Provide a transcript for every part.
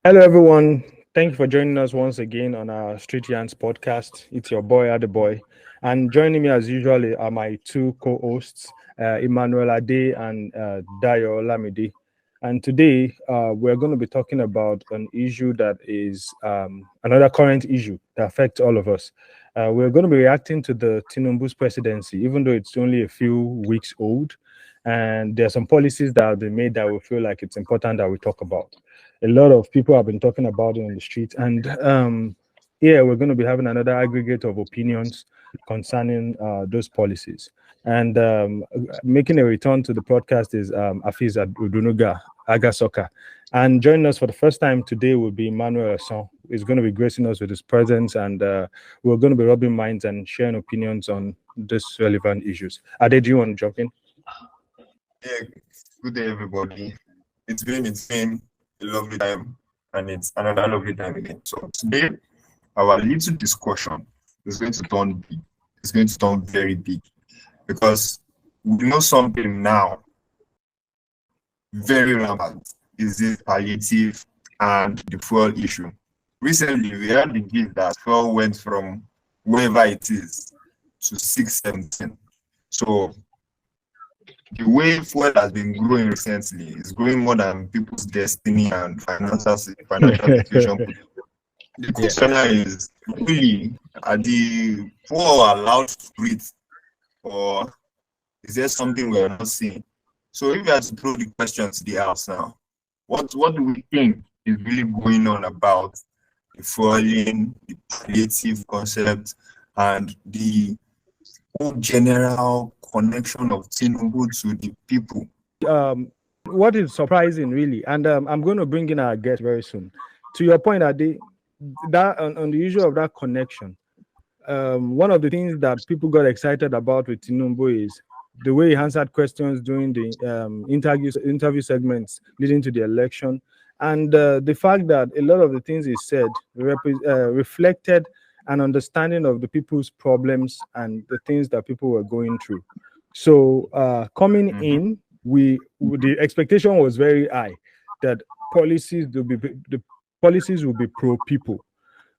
Hello, everyone. Thank you for joining us once again on our Street Yans podcast. It's your boy, Adeboy. And joining me as usual are my two co-hosts, Emmanuel Ade and Dayo Lamidi. And today we're going to be talking about an issue that is another current issue that affects all of us. We're going to be reacting to the Tinubu's presidency, even though it's only a few weeks old. And there are some policies that have been made that we feel like it's important that we talk about. A lot of people have been talking about it on the street, and yeah, we're going to be having another aggregate of opinions concerning those policies. And making a return to the podcast is Hafeez Udunuga Agasoka. And joining us for the first time today will be Emmanuel Son. He's going to be gracing us with his presence, and we're going to be rubbing minds and sharing opinions on these relevant issues. Ade, do you want to jump in? Yeah, good day, everybody. It's been a lovely time, and it's another lovely time again. So today, our little discussion is going to turn big. It's going to turn very big because we know something now very rampant is this palliative and the fuel issue. Recently, we had the gist that fuel went from wherever it is to 617. So the way fuel has been growing recently is growing more than people's destiny and financial situation. The question is really, are the poor allowed to breathe, or is there something we're not seeing? So if you had to throw the question to the house now, what do we think is really going on about the fueling, the palliative concept, and the whole general connection of Tinubu to the people? What is surprising, really, and I'm going to bring in our guest very soon. To your point, Ade, that on the issue of that connection, one of the things that people got excited about with Tinubu is the way he answered questions during the interview segments leading to the election, and the fact that a lot of the things he said reflected an understanding of the people's problems and the things that people were going through. So coming in, the expectation was very high that the policies will be pro people.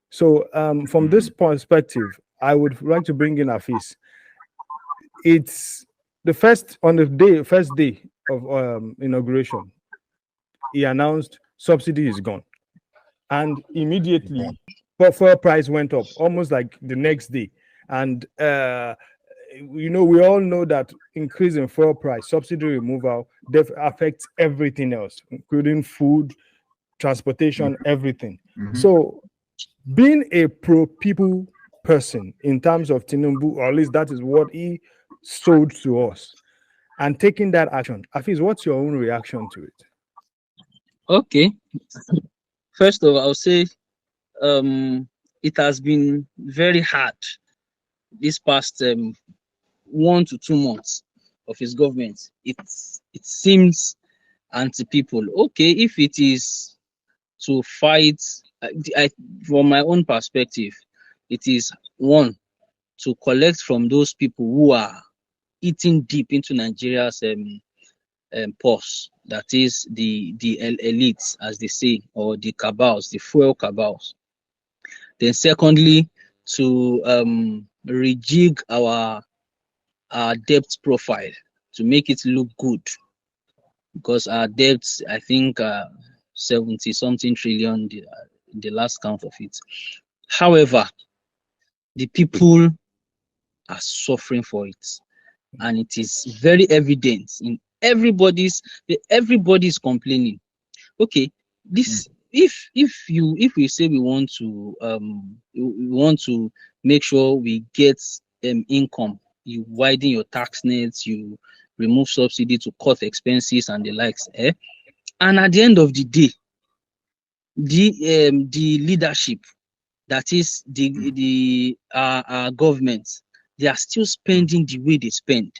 So from this perspective, I would like to bring in Hafeez. It's the first day of inauguration. He announced subsidy is gone, and immediately fuel price went up almost like the next day. And we all know that increase in fuel price, subsidy removal, affects everything else, including food, transportation, everything. So being a pro-people person in terms of Tinubu, or at least that is what he sold to us, and taking that action, Hafeez, what's your own reaction to it? Okay. First of all, I'll say it has been very hard this past 1 to 2 months of his government. It seems anti-people. Okay, if it is to fight, from my own perspective, it is one, to collect from those people who are eating deep into Nigeria's purse. That is the elites, as they say, or the cabals, the fuel cabals. Then secondly, to rejig our debt profile to make it look good, because our debts, I think, 70 something trillion, the last count of it. However, the people are suffering for it, and it is very evident in everybody's complaining. Okay, this if we say we want to make sure we get income, you widen your tax nets, you remove subsidy to cut expenses and the likes, and at the end of the day, the leadership, that is our government, they are still spending the way they spend.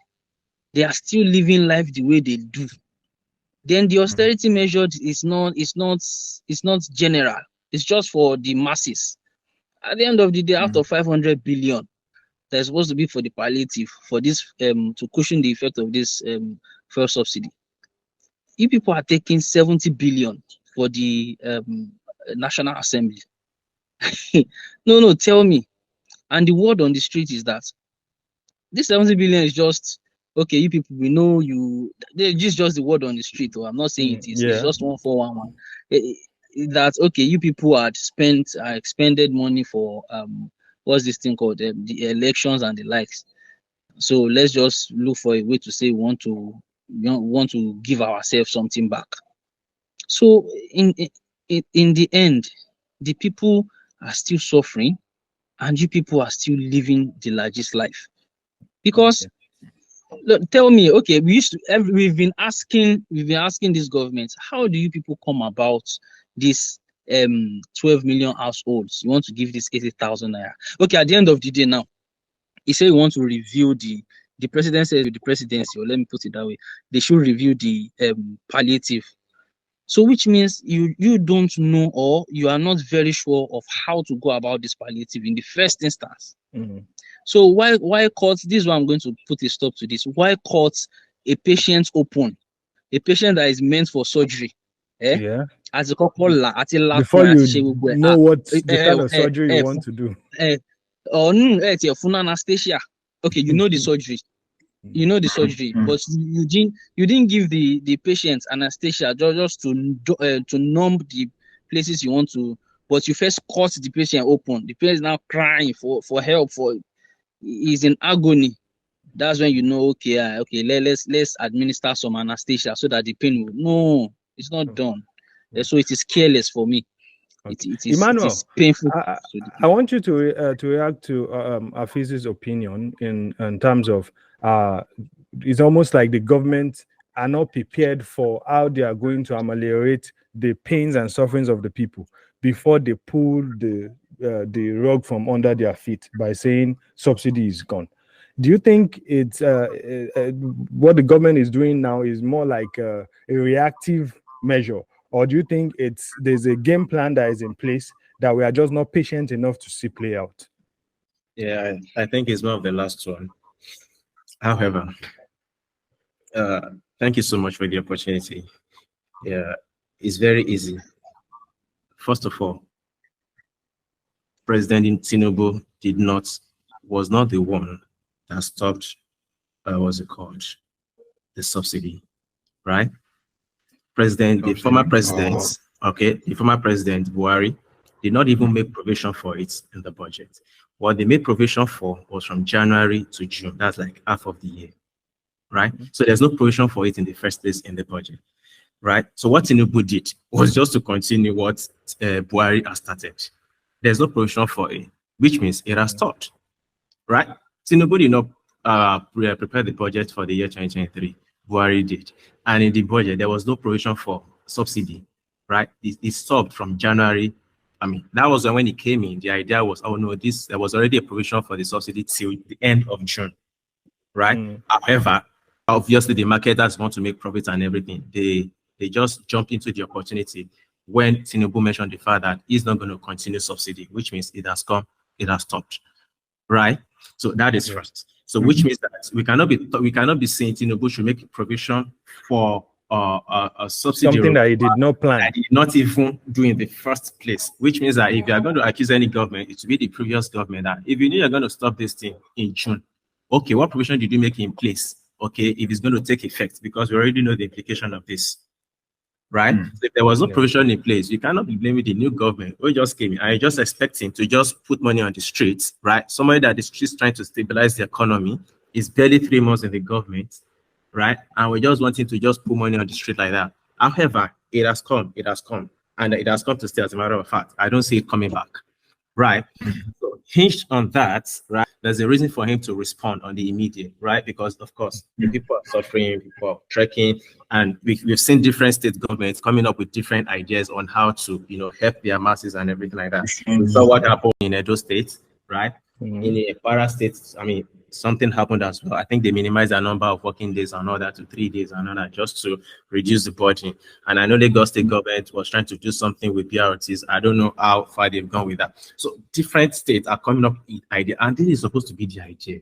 They are still living life the way they do. Then the austerity measure is not general. It's just for the masses. At the end of the day, out of 500 billion, that's supposed to be for the palliative, for this to cushion the effect of this fuel subsidy. If people are taking 70 billion for the National Assembly. No, tell me. And the word on the street is that this 70 billion is just, okay, you people, we know you, just the word on the street, or I'm not saying it is, it's just 1411. That, okay, you people had expended money for, what's this thing called, the elections and the likes. So let's just look for a way to say we want to give ourselves something back. So in the end, the people are still suffering, and you people are still living the largest life. Because look, tell me, okay, we've been asking this government, how do you people come about this 12 million households? You want to give this 80,000 naira. Okay, at the end of the day now, he said you want to review the president says with the presidency, or let me put it that way, they should review the palliative. So which means you don't know, or you are not very sure of how to go about this palliative in the first instance. So why cut, this is why I'm going to put a stop to this. Why cut a patient open, a patient that is meant for surgery? As a couple, before you know what the kind of surgery you want to do. Full anesthesia. Okay, you know the surgery. But you didn't give the patient anesthesia just to numb the places you want to. But you first cut the patient open. The patient is now crying for help. He's in agony. That's when you know, okay, let's administer some anesthesia so that the pain will. No, it's not done. So it is careless for me. It is painful. I want you to react to Hafeez's opinion in terms of it's almost like the government are not prepared for how they are going to ameliorate the pains and sufferings of the people before they pull the rug from under their feet by saying subsidy is gone. Do you think it's what the government is doing now is more like a reactive measure? Or do you think there's a game plan that is in place that we are just not patient enough to see play out? Yeah, I think it's one of the last one. However, thank you so much for the opportunity. Yeah, it's very easy. First of all, President Tinubu was not the one that stopped, what's it called, the subsidy, right? The former president Buhari did not even make provision for it in the budget. What they made provision for was from January to June. That's like half of the year, right? So there's no provision for it in the first place in the budget, right? So what Tinubu did was just to continue what Buhari has started. There's no provision for it, which means it has stopped, right? Tinubu did not prepare the budget for the year 2023. Buhari did. And in the budget, there was no provision for subsidy, right? It stopped from January. I mean, that was when it came in. The idea was, oh no, there was already a provision for the subsidy till the end of June, right? However, obviously the marketers want to make profits and everything. They just jumped into the opportunity when Tinubu mentioned the fact that he's not going to continue subsidy, which means it has stopped, right? So that is first. So which means that we cannot be saying Tinubu should make provision for a subsidy, something that he did not plan, that he did not even do in the first place. Which means that if you are going to accuse any government, it will be the previous government. That if you know you're going to stop this thing in June, okay, what provision did you make in place? Okay, if it's going to take effect, because we already know the implication of this, right? So if there was no provision in place, you cannot be blaming the new government who just came in and just expecting to just put money on the streets, right? Somebody that is just trying to stabilize the economy is barely 3 months in the government, right? And we're just wanting to just put money on the street like that. However, it has come, and it has come to stay. As a matter of fact, I don't see it coming back, right? So hinged on that, right, there's a reason for him to respond on the immediate, right? Because of course, the people are suffering, people are trekking, and we've seen different state governments coming up with different ideas on how to, help their masses and everything like that. We saw what happened in Edo State, right? In the Para State, I mean, something happened as well. I think they minimized the number of working days and all that to 3 days and all that, just to reduce the burden. And I know the Lagos State government was trying to do something with BRTs. I don't know how far they've gone with that. So different states are coming up with idea, and this is supposed to be the idea.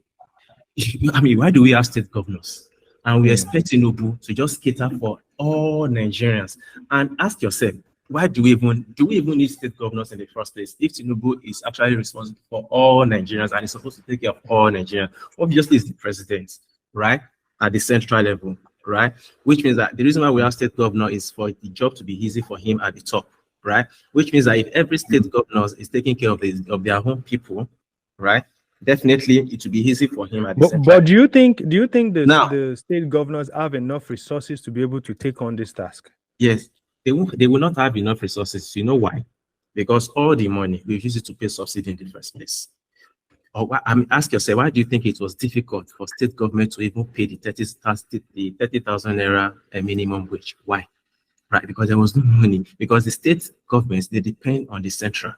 I mean, why do we have state governors? And we expect Tinubu to just cater for all Nigerians. And ask yourself, why do we even need state governors in the first place if Tinubu is actually responsible for all Nigerians and is supposed to take care of all Nigerians? Obviously, it's the president, right, at the central level, right? Which means that the reason why we have state governor is for the job to be easy for him at the top, right? Which means that if every state governor is taking care of their own people, right, definitely it will be easy for him at the central. But do you think the state governors have enough resources to be able to take on this task? Yes, they will not have enough resources. You know why? Because all the money we use it to pay subsidy in the first place. Or ask yourself, why do you think it was difficult for state government to even pay the 30,000 naira minimum wage? Why? Right? Because there was no money. Because the state governments, they depend on the central,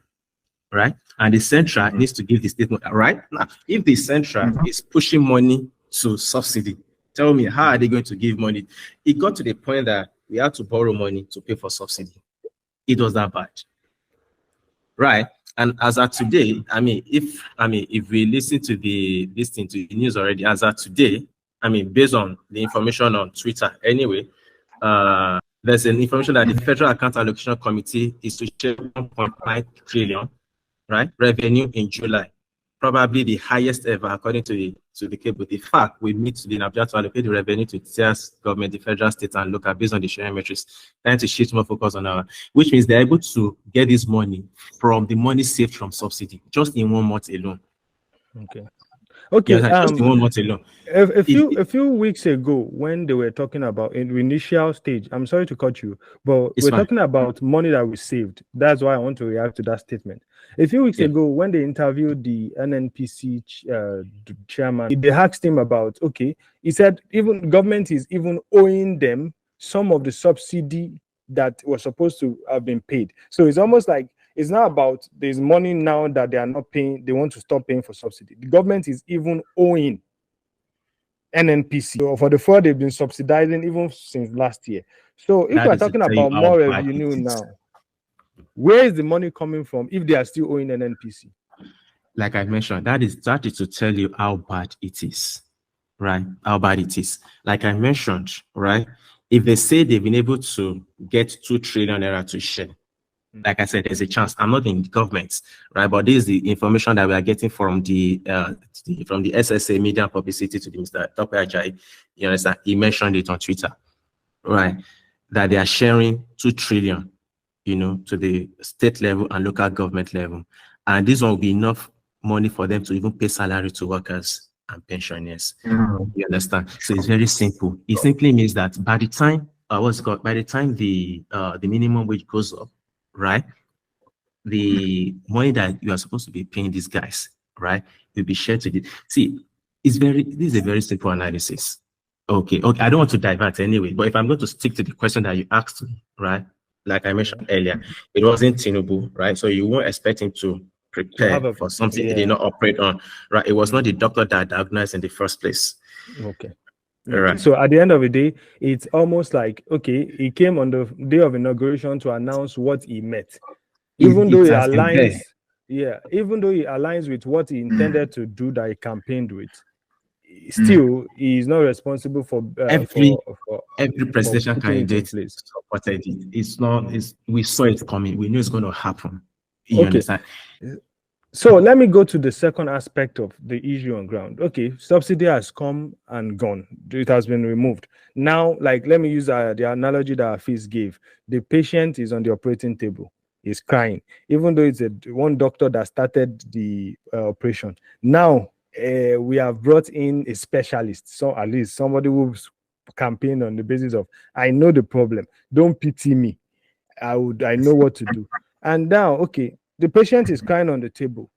right? And the central needs to give the state money, right? Now, if the central is pushing money to subsidy, tell me, how are they going to give money? It got to the point that we had to borrow money to pay for subsidy. It was that bad, right? And as of today, if we listen to the news already, as of today, based on the information on Twitter, anyway, there's an information that the Federal Account Allocation Committee is to share 1.9 trillion, right, revenue in July, probably the highest ever according to the cable. The fact we meet to the Abuja to allocate the revenue to tiers government, the federal, state, and local based on the sharing metrics, trying to shift more focus on our, which means they're able to get this money from the money saved from subsidy just in 1 month alone. Okay. Just in 1 month alone. A few weeks ago, when they were talking about in the initial stage, I'm sorry to cut you, but we're talking about money that we saved. That's why I want to react to that statement. A few weeks ago, when they interviewed the NNPC chairman, they asked him about, he said even government is even owing them some of the subsidy that was supposed to have been paid. So it's almost like it's not about there's money now that they are not paying, they want to stop paying for subsidy. The government is even owing NNPC for the fraud they've been subsidizing even since last year. So if we're talking about more revenue now, where is the money coming from if they are still owing NNPC? Like I mentioned, that is to tell you how bad it is, right? How bad it is. Like I mentioned, right? If they say they've been able to get 2 trillion naira to share, like I said, there's a chance. I'm not in government, right? But this is the information that we are getting from the SSA Media and Publicity to the Mr. Tope Ajayi. You understand? He mentioned it on Twitter, right? That they are sharing 2 trillion, to the state level and local government level. And this will be enough money for them to even pay salary to workers and pensioners. You understand? So it's very simple. It simply means that by the time the minimum wage goes up, right, the money that you are supposed to be paying these guys, right, will be shared to the. See, this is a very simple analysis. Okay, I don't want to divert anyway, but if I'm going to stick to the question that you asked me, right, like I mentioned earlier, it wasn't Tinubu, right? So you weren't expecting to prepare for something they did not operate on, right? It was not the doctor that diagnosed in the first place. Okay. Right. So at the end of the day, it's almost like, he came on the day of inauguration to announce what he met. Even though he aligns with what he intended to do, that he campaigned with, still he is not responsible for every presidential candidate supported it. We saw it coming. We knew it's going to happen. You understand? So let me go to the second aspect of the issue on ground. Subsidy has come and gone. It has been removed. Now, let me use the analogy that Hafeez gave. The patient is on the operating table. He's crying, even though it's one doctor that started the operation. Now, we have brought in a specialist, so at least somebody who's campaigned on the basis of, I know the problem. Don't pity me. I know what to do. And now, the patient is crying on the table.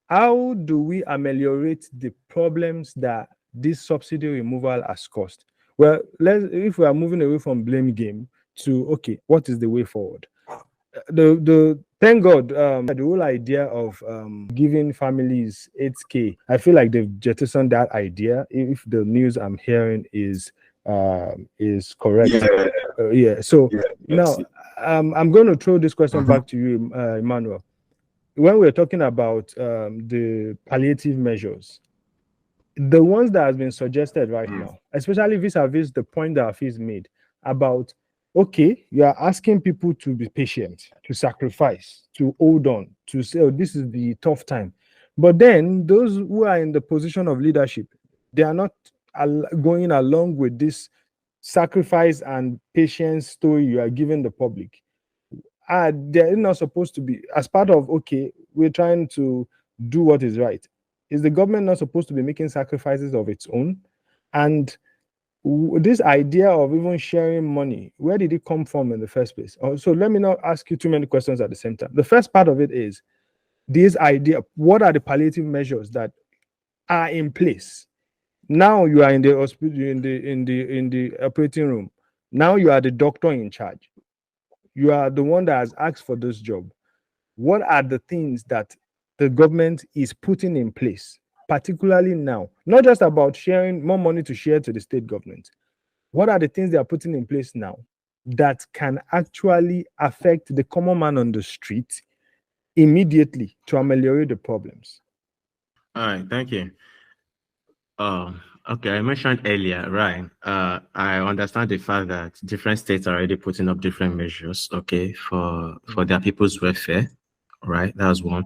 How do we ameliorate the problems that this subsidy removal has caused? Well, if we are moving away from blame game to, what is the way forward? Thank God, the whole idea of giving families 8K, I feel like they've jettisoned that idea, if the news I'm hearing is correct. Now I'm going to throw this question back to you, Emmanuel. When we're talking about the palliative measures, the ones that has been suggested right now, especially vis-a-vis the point that Hafeez made about, okay, you are asking people to be patient, to sacrifice, to hold on, to say, oh, this is the tough time. But then those who are in the position of leadership, they are not going along with this sacrifice and patience story you are giving the public. They're not supposed to be, as part of, okay, we're trying to do what is right. Is the government not supposed to be making sacrifices of its own? And this idea of even sharing money, where did it come from in the first place? So let me not ask you too many questions at the same time. The first part of it is this idea: what are the palliative measures that are in place? Now you are in the hospital, in the operating room. Now you are the doctor in charge. You are the one that has asked for this job. What are the things that the government is putting in place, particularly now? Not just about sharing more money to share to the state government. What are the things they are putting in place now that can actually affect the common man on the street immediately to ameliorate the problems? All right, thank you. Okay, I mentioned earlier, right? I understand the fact that different states are already putting up different measures, okay, for their people's welfare, right? That's one.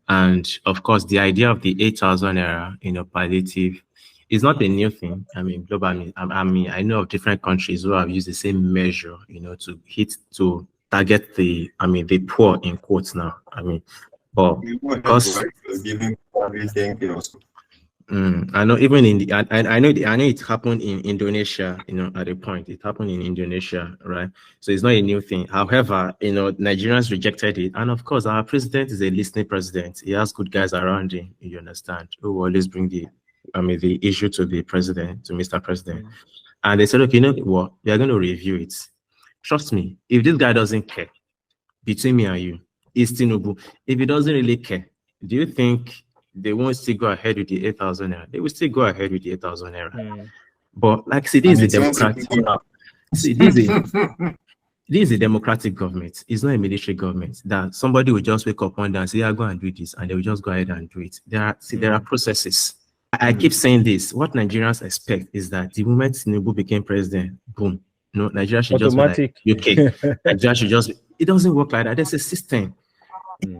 And of course, the idea of the 8,000 naira, palliative is not a new thing. I mean, globally, I know of different countries who have used the same measure, to target the poor in quotes now. But because giving everything else. I know even in I know it happened in Indonesia, at a point. It happened in Indonesia, right? So it's not a new thing. However, Nigerians rejected it. And of course, our president is a listening president. He has good guys around him, you understand, who will always bring the issue to the president, to Mr. President. And they said, okay, you know what? We are going to review it. Trust me, if this guy doesn't care, between me and you, it's Tinubu. If he doesn't really care, do you think they won't still go ahead with the 8,000 naira? They will still go ahead with the 8,000 naira. But like, see, this is a democratic. See, this is a democratic government. It's not a military government that somebody will just wake up one day and say, "Yeah, go and do this," and they will just go ahead and do it. There are processes. I keep saying this. What Nigerians expect is that the moment Tinubu became president, boom, Nigeria should automatic. Just be like UK. Nigeria should just. It doesn't work like that. There's a system.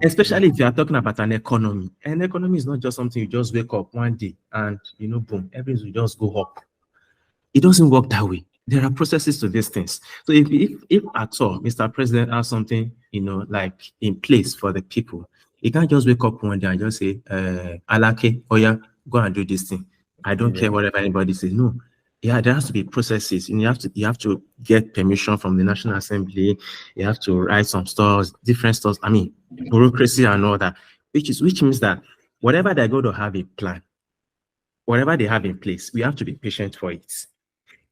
Especially if you are talking about an economy. An economy is not just something you just wake up one day and boom, everything will just go up. It doesn't work that way. There are processes to these things. So if at all Mr. President has something like in place for the people, he can't just wake up one day and just say, Alake, oh yeah, go and do this thing. I don't care whatever anybody says. No. Yeah, there has to be processes. You have to get permission from the National Assembly. You have to write some stores, different stores. Bureaucracy and all that, which means that whatever they're going to have a plan, whatever they have in place, we have to be patient for it.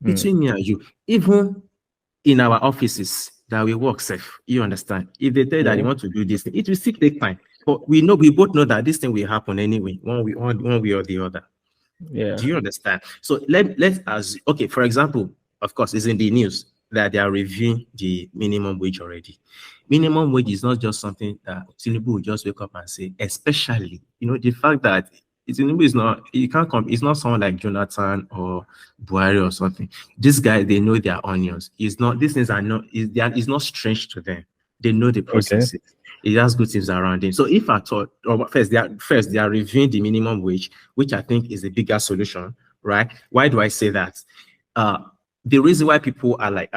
Between me and you, even in our offices that we work safe, you understand? If they tell you that they want to do this thing, it will still take time. But we both know that this thing will happen anyway, one way or the other. Yeah. Do you understand? So let's assume, okay, for example, of course, it's in the news that they are reviewing the minimum wage already. Minimum wage is not just something that Tinubu will just wake up and say, especially, the fact that Tinubu is not, it's not someone like Jonathan or Buhari or something. This guy, they know their onions. These things are not, it's not strange to them. They know the processes. Okay. He has good teams around him. So if at all, first they are reviewing the minimum wage, which I think is a bigger solution, right? Why do I say that? The reason why people are like,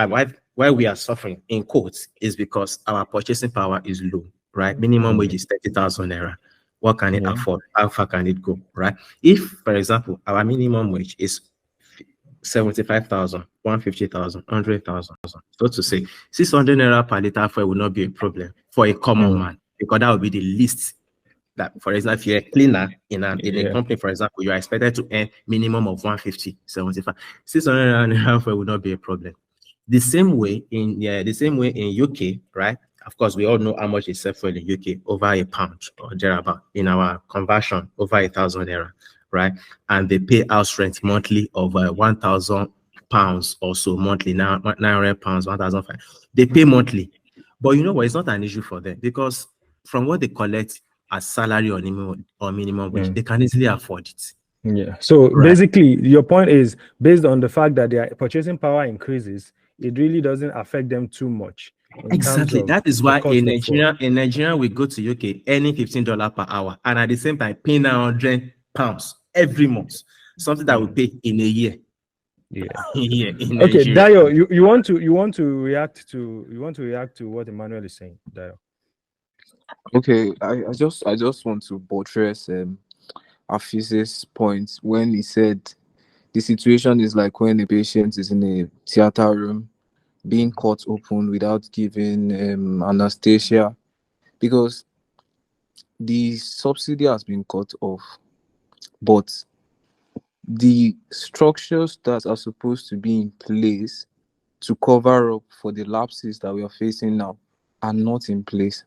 why we are suffering in quotes is because our purchasing power is low, right? Minimum wage is 30,000 naira. What can it afford? How far can it go, right? If, for example, our minimum wage is 75,000, 150,000, 100,000. So to say, 600 naira per liter fuel will not be a problem for a common man, because that would be the least. That, for example, if you're a cleaner in a company, for example, you are expected to earn minimum of 150, 75. 600 naira fuel will not be a problem. The same way in UK, right? Of course, we all know how much is set for in the UK, over £1 or thereabout. In our conversion, over 1,000 naira. Right, and they pay house rent monthly of £1,000 or so monthly. Now £900, 1,005. They pay monthly, but you know what? It's not an issue for them, because from what they collect as salary or minimum wage, they can easily afford it. Yeah. So basically, your point is based on the fact that their purchasing power increases. it really doesn't affect them too much. Exactly. That is the why cost of fuel. in Nigeria we go to UK earning $15 per hour and at the same time paying £100 every month, something that we pay in a year. Yeah. Here in Okay, Nigeria. Dayo, you want to react to what Emmanuel is saying, Dayo. Okay, I just want to buttress Hafeez's point when he said the situation is like when a patient is in a theater room being cut open without giving anesthesia, because the subsidy has been cut off, but the structures that are supposed to be in place to cover up for the lapses that we are facing now are not in place.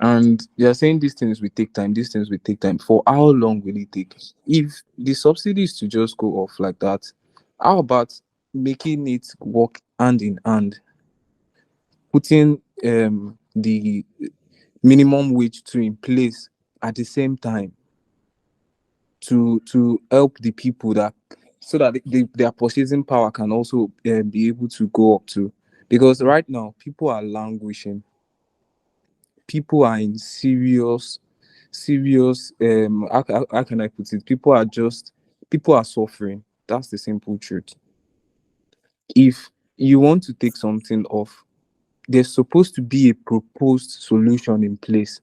And they are saying these things will take time, these things will take time. For how long will it take? If the subsidy is to just go off like that, how about making it work hand in hand? Putting the minimum wage to in place at the same time to help the people that so that their purchasing power can also be able to go up to. Because right now people are languishing, people are in serious how can I put it, people are suffering. That's the simple truth. If you want to take something off, there's supposed to be a proposed solution in place.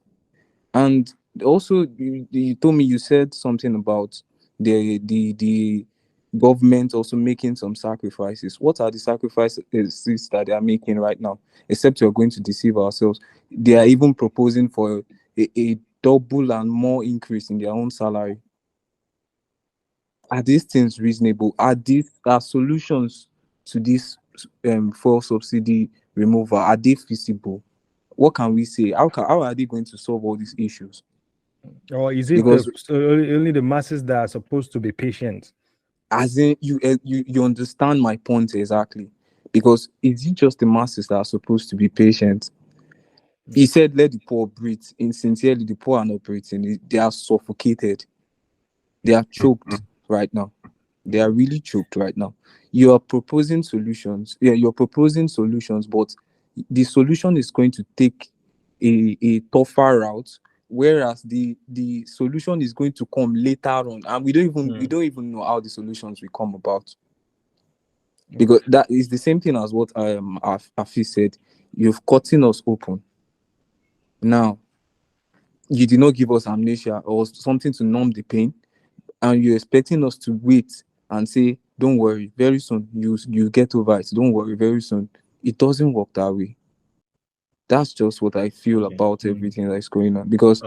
And also you told me, you said something about the government also making some sacrifices. What are the sacrifices that they are making right now? Except you're going to deceive ourselves. They are even proposing for a double and more increase in their own salary. Are these things reasonable? Are solutions to this fuel subsidy removal? Are they feasible? What can we say? How are they going to solve all these issues? Or is it Because only the masses that are supposed to be patient? as in you understand my point exactly. Because is it just the masses that are supposed to be patient? He said, let the poor breathe. Sincerely, the poor are not breathing. They are suffocated. They are choked right now. They are really choked right now. You are proposing solutions. Yeah, you're proposing solutions, but the solution is going to take a tougher route, whereas the solution is going to come later on, and we don't even know how the solutions will come about. Because that is the same thing as what Afi said. You've cutting us open. Now, you did not give us amnesia or something to numb the pain, and you're expecting us to wait and say, don't worry, very soon you get over it. Don't worry, very soon. It doesn't work that way. That's just what I feel about everything that's going on, because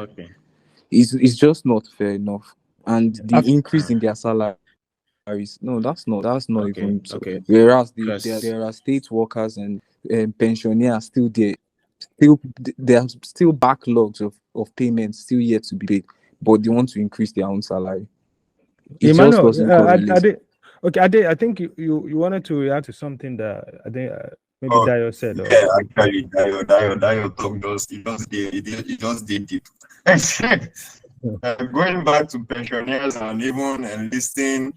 it's just not fair enough. And the increase in their salaries, no, that's not even so. Whereas there are state workers and pensioners still there. There are still backlogs of payments still yet to be paid, but they want to increase their own salary. It just doesn't correlate. Okay, I think you wanted to react to something that I think maybe Dayo said. Yeah, actually, Dayo talk he just did deep. Going back to pensioners and even enlisting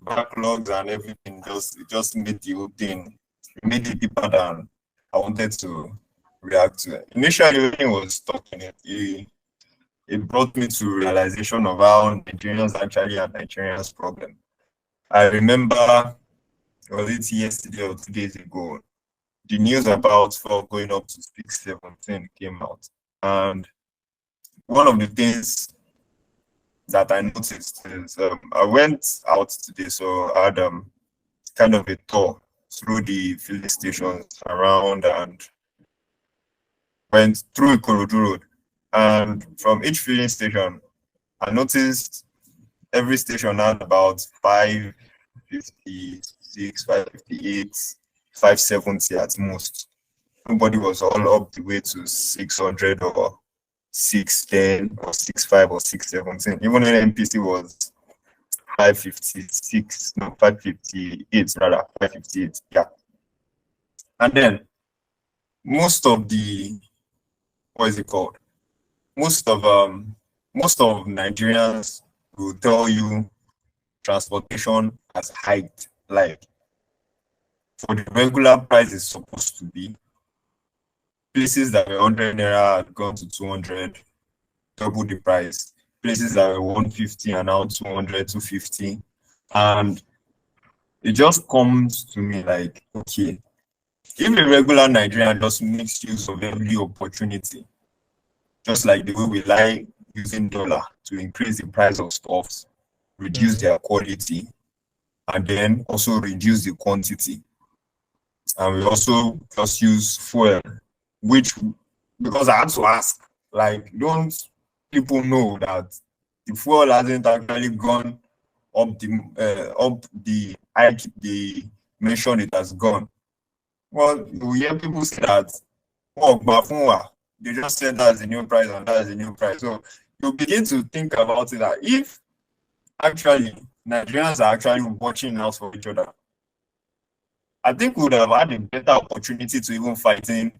backlogs and everything, just made the whole thing, made it deeper than I wanted to react to. Initially, when he was talking, it brought me to realization of how Nigerians actually are Nigerians' problem. I remember, was it yesterday or 2 days ago, the news about fuel going up to 617 came out. And one of the things that I noticed is I went out today, so I had kind of a tour through the filling stations around and went through Ikorodu Road. And from each filling station, I noticed every station had about 556, 558, 570 at most. Nobody was all up the way to 600 or 610 or 65 or 617. Even when MPC was 556, no, 558 rather, 558, yeah. And then most of the, what is it called? Most of Nigerians will tell you transportation has hiked. Like for the regular price is supposed to be. Places that were 100 naira had gone to 200, double the price. Places that were 150 are now 200, 250. And it just comes to me like, okay, if a regular Nigerian just makes use of every opportunity, just like the way we like using dollar to increase the price of stuffs, reduce their quality, and then also reduce the quantity. And we also just use fuel, which, because I had to ask, like, don't people know that the fuel hasn't actually gone up the hike the mention it has gone? Well, you hear people say that, oh, but they just said that's the new price and that's the new price. So you begin to think about it that if actually Nigerians are actually watching out for each other, I think we would have had a better opportunity to even fighting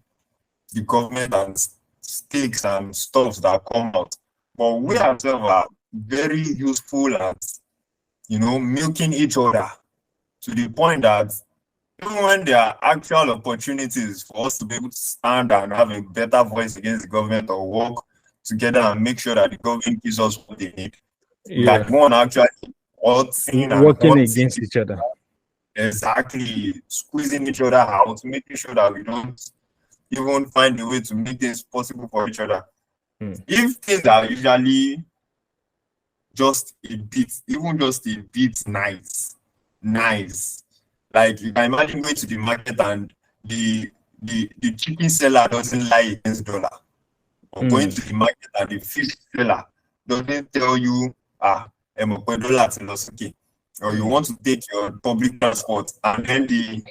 the government and stakes and stuff that come out. But we ourselves are very useful at, milking each other to the point that even when there are actual opportunities for us to be able to stand and have a better voice against the government or work together and make sure that the government gives us what they need, we are the one actually working against each other. Exactly, squeezing each other out, making sure that we don't even find a way to make this possible for each other. If things are usually just a bit, even just a bit nice, like you can imagine going to the market and the chicken seller doesn't lie against dollar, or going to the market and the fish seller doesn't tell you, dollar to loss, okay, or you want to take your public transport and then the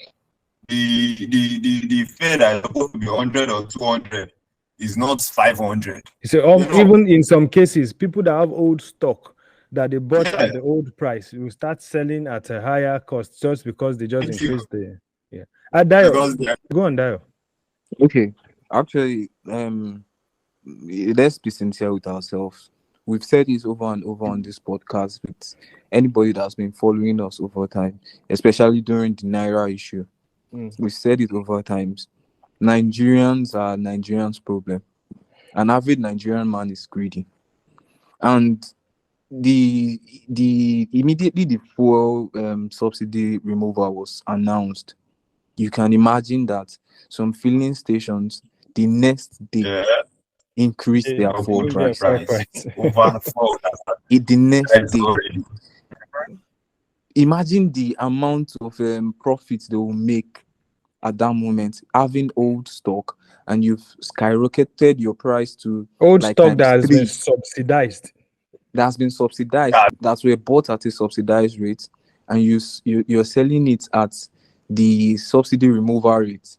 fare that is supposed to be 100 or 200 is not 500. So even in some cases, people that have old stock that they bought at the old price will start selling at a higher cost just because they just increased the Dayo, go on, Dayo. Okay, actually, let's be sincere with ourselves. We've said this over and over on this podcast with anybody that's been following us over time, especially during the Naira issue. We've said it over times. Nigerians are Nigerians' problem. An average Nigerian man is greedy. And immediately the fuel subsidy removal was announced, you can imagine that some filling stations the next day increased their fuel price. Over The next day. Imagine the amount of profits they will make at that moment, having old stock, and you've skyrocketed your price to old stock that has been subsidized. That were bought at a subsidized rate, and you're selling it at the subsidy removal rate.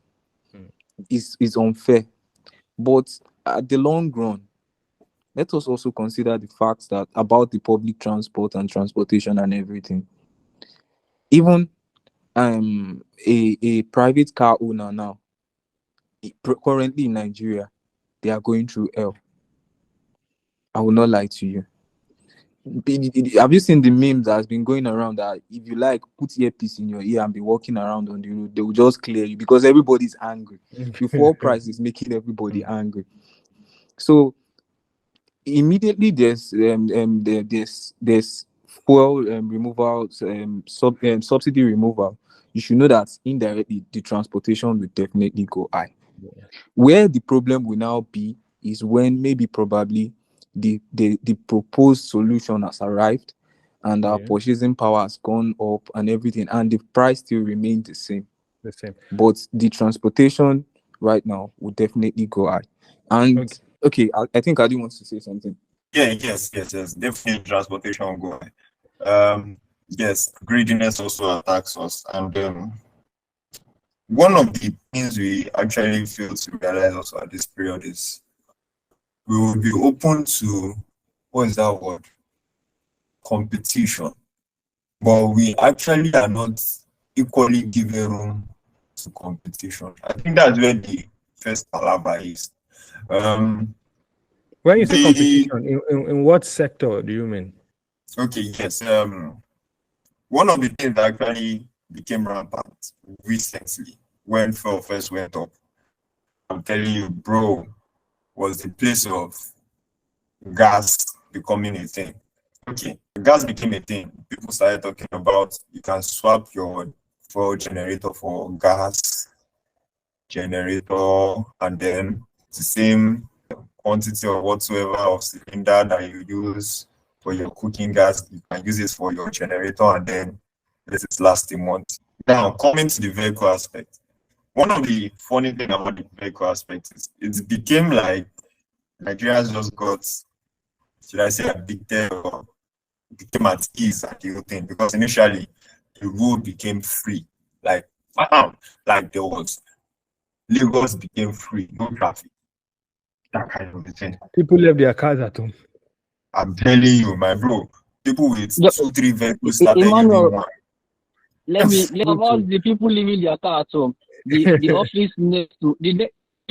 Is unfair. But at the long run, let us also consider the fact that about the public transport and transportation and everything. Even a private car owner now, currently in Nigeria, they are going through hell. I will not lie to you. Have you seen the meme that has been going around that if you like put earpiece in your ear and be walking around on the road, they will just clear you because everybody's angry. The fuel price is making everybody angry. So immediately there's fuel removal, subsidy removal. You should know that indirectly the transportation will definitely go high. Where the problem will now be is when probably the proposed solution has arrived and our purchasing power has gone up and everything, and the price still remains the same. But the transportation right now will definitely go high. And I think Adi wants to say something. Yes, definitely transportation will go high. Yes, greediness also attacks us, and one of the things we actually fail to realize also at this period is we will be open to, what is that word? Competition. But we actually are not equally giving room to competition. I think that's where the first palabra is. When you say competition, in what sector do you mean? Okay, yes. One of the things that actually became rampant recently when fuel first went up. I'm telling you, bro, was the place of gas becoming a thing. Okay, gas became a thing. People started talking about you can swap your fuel generator for gas generator, and then the same quantity or whatsoever of cylinder that you use for your cooking gas, you can use it for your generator, and then let it last a month. Now, coming to the vehicle aspect, one of the funny thing about the vehicle aspect is it became like Nigerians just got, should I say, addicted or became at ease at the whole thing, because initially the road became free. Like, wow, like there was Lagos became free, no traffic. That kind of a thing. People left their cars at home. I'm telling you, my bro, people with Yep. 2-3 vehicles started Emmanuel, using one. let me Me about too. the people leaving their car at home. The office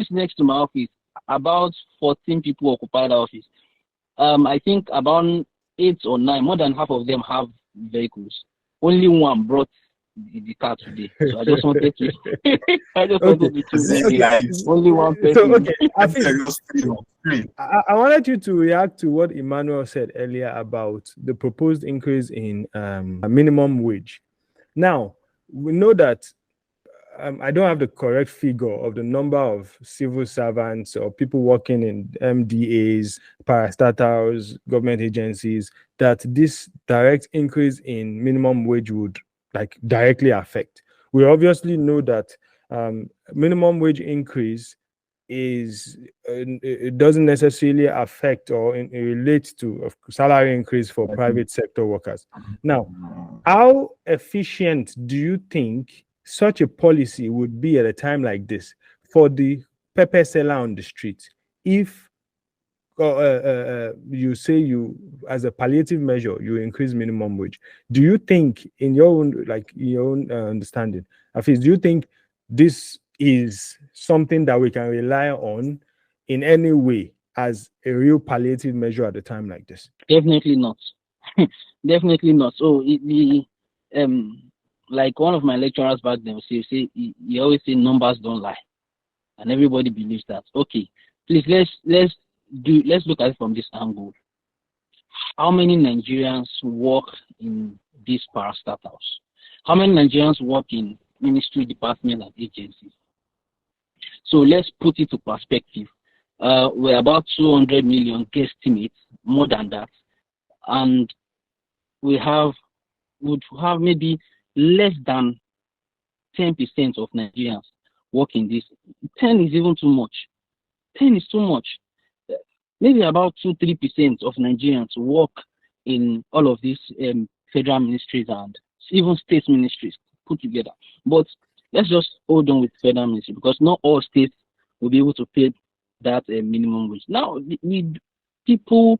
next to my office, about 14 people occupy the office. I think about 8 or 9, more than half of them have vehicles. Only one brought the car today. So I just wanted to wanted to choose that. Okay. Like, Only one person. So okay, everything was free. I wanted you to react to what Emmanuel said earlier about the proposed increase in minimum wage. Now, we know that I don't have the correct figure of the number of civil servants or people working in MDAs, parastatals, government agencies that this direct increase in minimum wage would like directly affect. We obviously know that minimum wage increase is it doesn't necessarily affect or relate to a salary increase for private sector workers. Now, how efficient do you think such a policy would be at a time like this for the pepper seller on the street if you say you, as a palliative measure, you increase minimum wage? Do you think, in your own understanding, Hafeez, do you think this is something that we can rely on in any way as a real palliative measure at a time like this? Definitely not. Definitely not. So like one of my lecturers back then say he always say numbers don't lie, and everybody believes that. Okay, please let's look at it from this angle. How many Nigerians work in these parastatals? How many Nigerians work in ministry, department, and agencies? So let's put it to perspective. We're about 200 million guesstimates, more than that, and would have maybe less than 10% of Nigerians work in this. 10 is even too much. 10 is too much. Maybe about 2-3% of Nigerians work in all of these federal ministries and even state ministries put together. But let's just hold on with federal ministry, because not all states will be able to pay that minimum wage. Now, people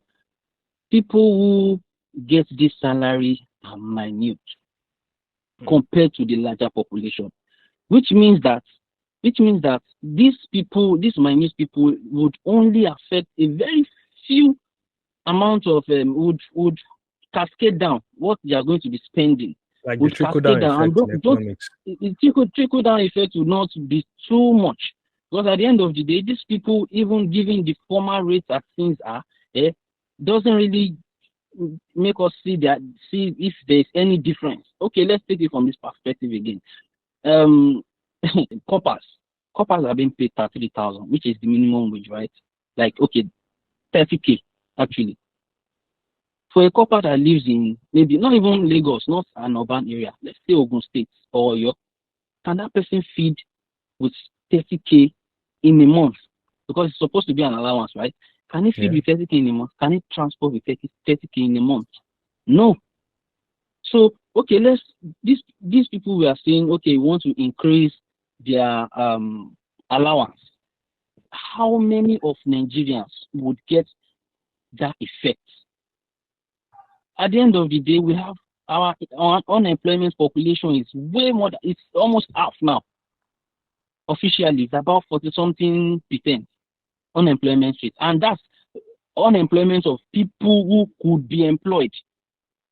who get this salary are minute compared to the larger population, which means that these minute people would only affect a very few amount of would cascade down what they are going to be spending. Like the trickle-down effect in economics. The trickle-down effect would not be too much, because at the end of the day, these people, even giving the former rates as things are, doesn't really make us see if there's any difference. Okay, let's take it from this perspective again. Coppers are being paid 33,000, which is the minimum wage, right? Like, okay, 30K actually. For a copper that lives in maybe not even Lagos, not an urban area, let's say Ogun State or York, can that person feed with 30K in a month? Because it's supposed to be an allowance, right? Can he feed with 30K in a month? Can he transport with 30K in a month? No. So, okay, these people we are saying, okay, we want to increase their allowance. How many of Nigerians would get that effect? At the end of the day, we have our unemployment population is way more. It's almost half now. Officially, it's about 40-something% unemployment rate, and that's unemployment of people who could be employed,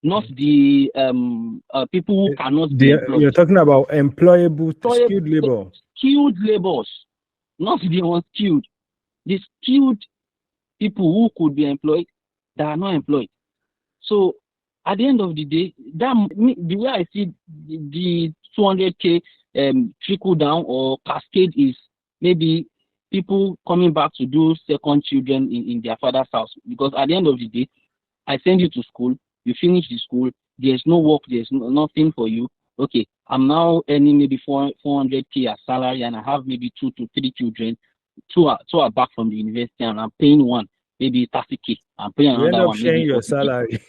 not the people who cannot be employed. You're talking about employable skilled labor. Skilled laborers, not the unskilled. The skilled people who could be employed that are not employed. So at the end of the day, the way I see the 200K trickle down or cascade is maybe people coming back to do second children in their father's house. Because at the end of the day, I send you to school, you finish the school, there's no work, there's nothing for you. Okay, I'm now earning maybe 400K as salary, and I have maybe 2 to 3 children. Two are back from the university, and I'm paying one maybe 30K. I'm paying another one. You end up sharing maybe your 40K. salary.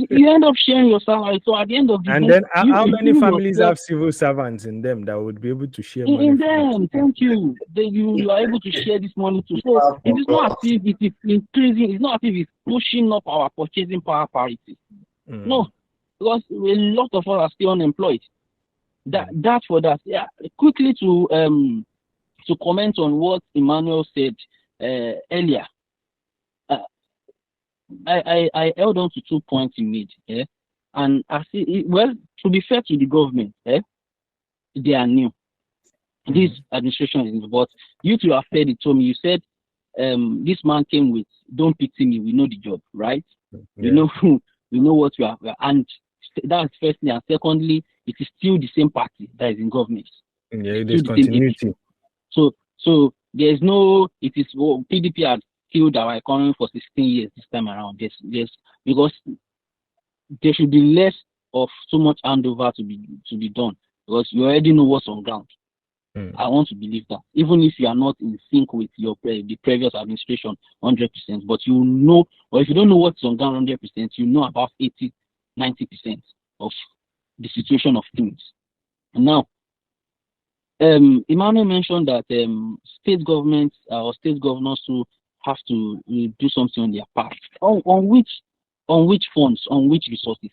You end up sharing your salary. So at the end of the day, And then how many families have civil servants in them that would be able to share money? In them, thank you. You are able to share this money too. So it is not as if it is increasing. It's not as if it's pushing up our purchasing power parity. No, because a lot of us are still unemployed. That's for that. Yeah. Quickly to comment on what Emmanuel said earlier. I held on to 2 points he made. And I see, well, to be fair to the government, they are new. This administration is new. But you two have said it, Tomi. You said this man came with, don't pity me, we know the job, right? Yeah. We know what we are. And that's firstly. And secondly, it is still the same party that is in government. Yeah, it is continuity. So there's no, it is, PDP had killed our economy for 16 years this time around. Yes, because there should be less of so much handover to be done, because you already know what's on ground. I want to believe that, even if you are not in sync with the previous administration 100%, but you know, or if you don't know what's on ground 100%, you know about 80-90% of the situation of things. And now, Emmanuel mentioned that state governments or state governors who have to do something on their part. On which funds, on which resources?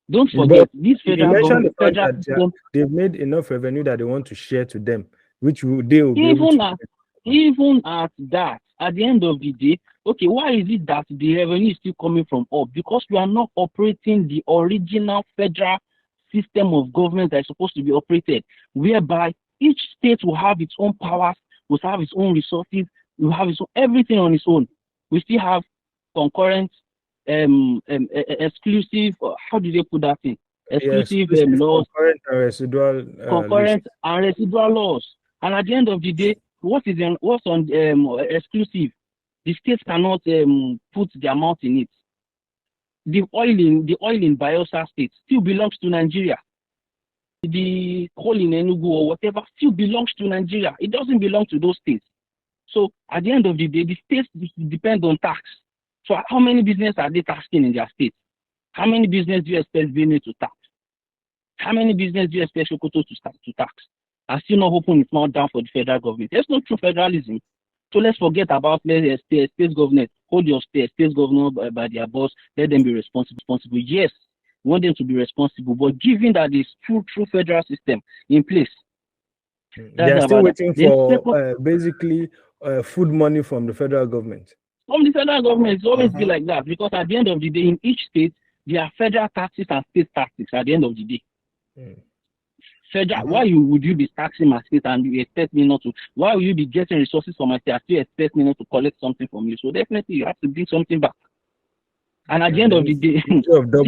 Don't forget, this federal government, they've made enough revenue that they want to share to them, which they will be able to. Even at that, at the end of the day, okay, why is it that the revenue is still coming from up? Because we are not operating the original federal system of government that is supposed to be operated, whereby each state will have its own powers, will have its own resources, will have its own, everything on its own. We still have concurrent, exclusive, how do they put that in? Exclusive laws, concurrent and residual laws. And at the end of the day, what's on exclusive? The states cannot put their mouth in it. The oil in Bayelsa State still belongs to Nigeria. The coal in Enugu or whatever still belongs to Nigeria. It doesn't belong to those states. So at the end of the day, the states depend on tax. So how many businesses are they taxing in their states? How many businesses do you expect Benin to tax? How many businesses do you expect Sokoto to tax? And still not open its mouth down for the federal government. There's no true federalism. So let's forget about state government. Hold your state governor by their boss. Let them be responsible. Yes, we want them to be responsible. But given that there's true federal system in place, they're still waiting for basically food money from the federal government. From the federal government, it's always be like that, because at the end of the day, in each state, there are federal taxes and state taxes at the end of the day. Federal, why would you be taxing my state and you expect me not to? Why will you be getting resources from my state and still expect me not to collect something from you? So definitely you have to bring something back. And at the end of the day,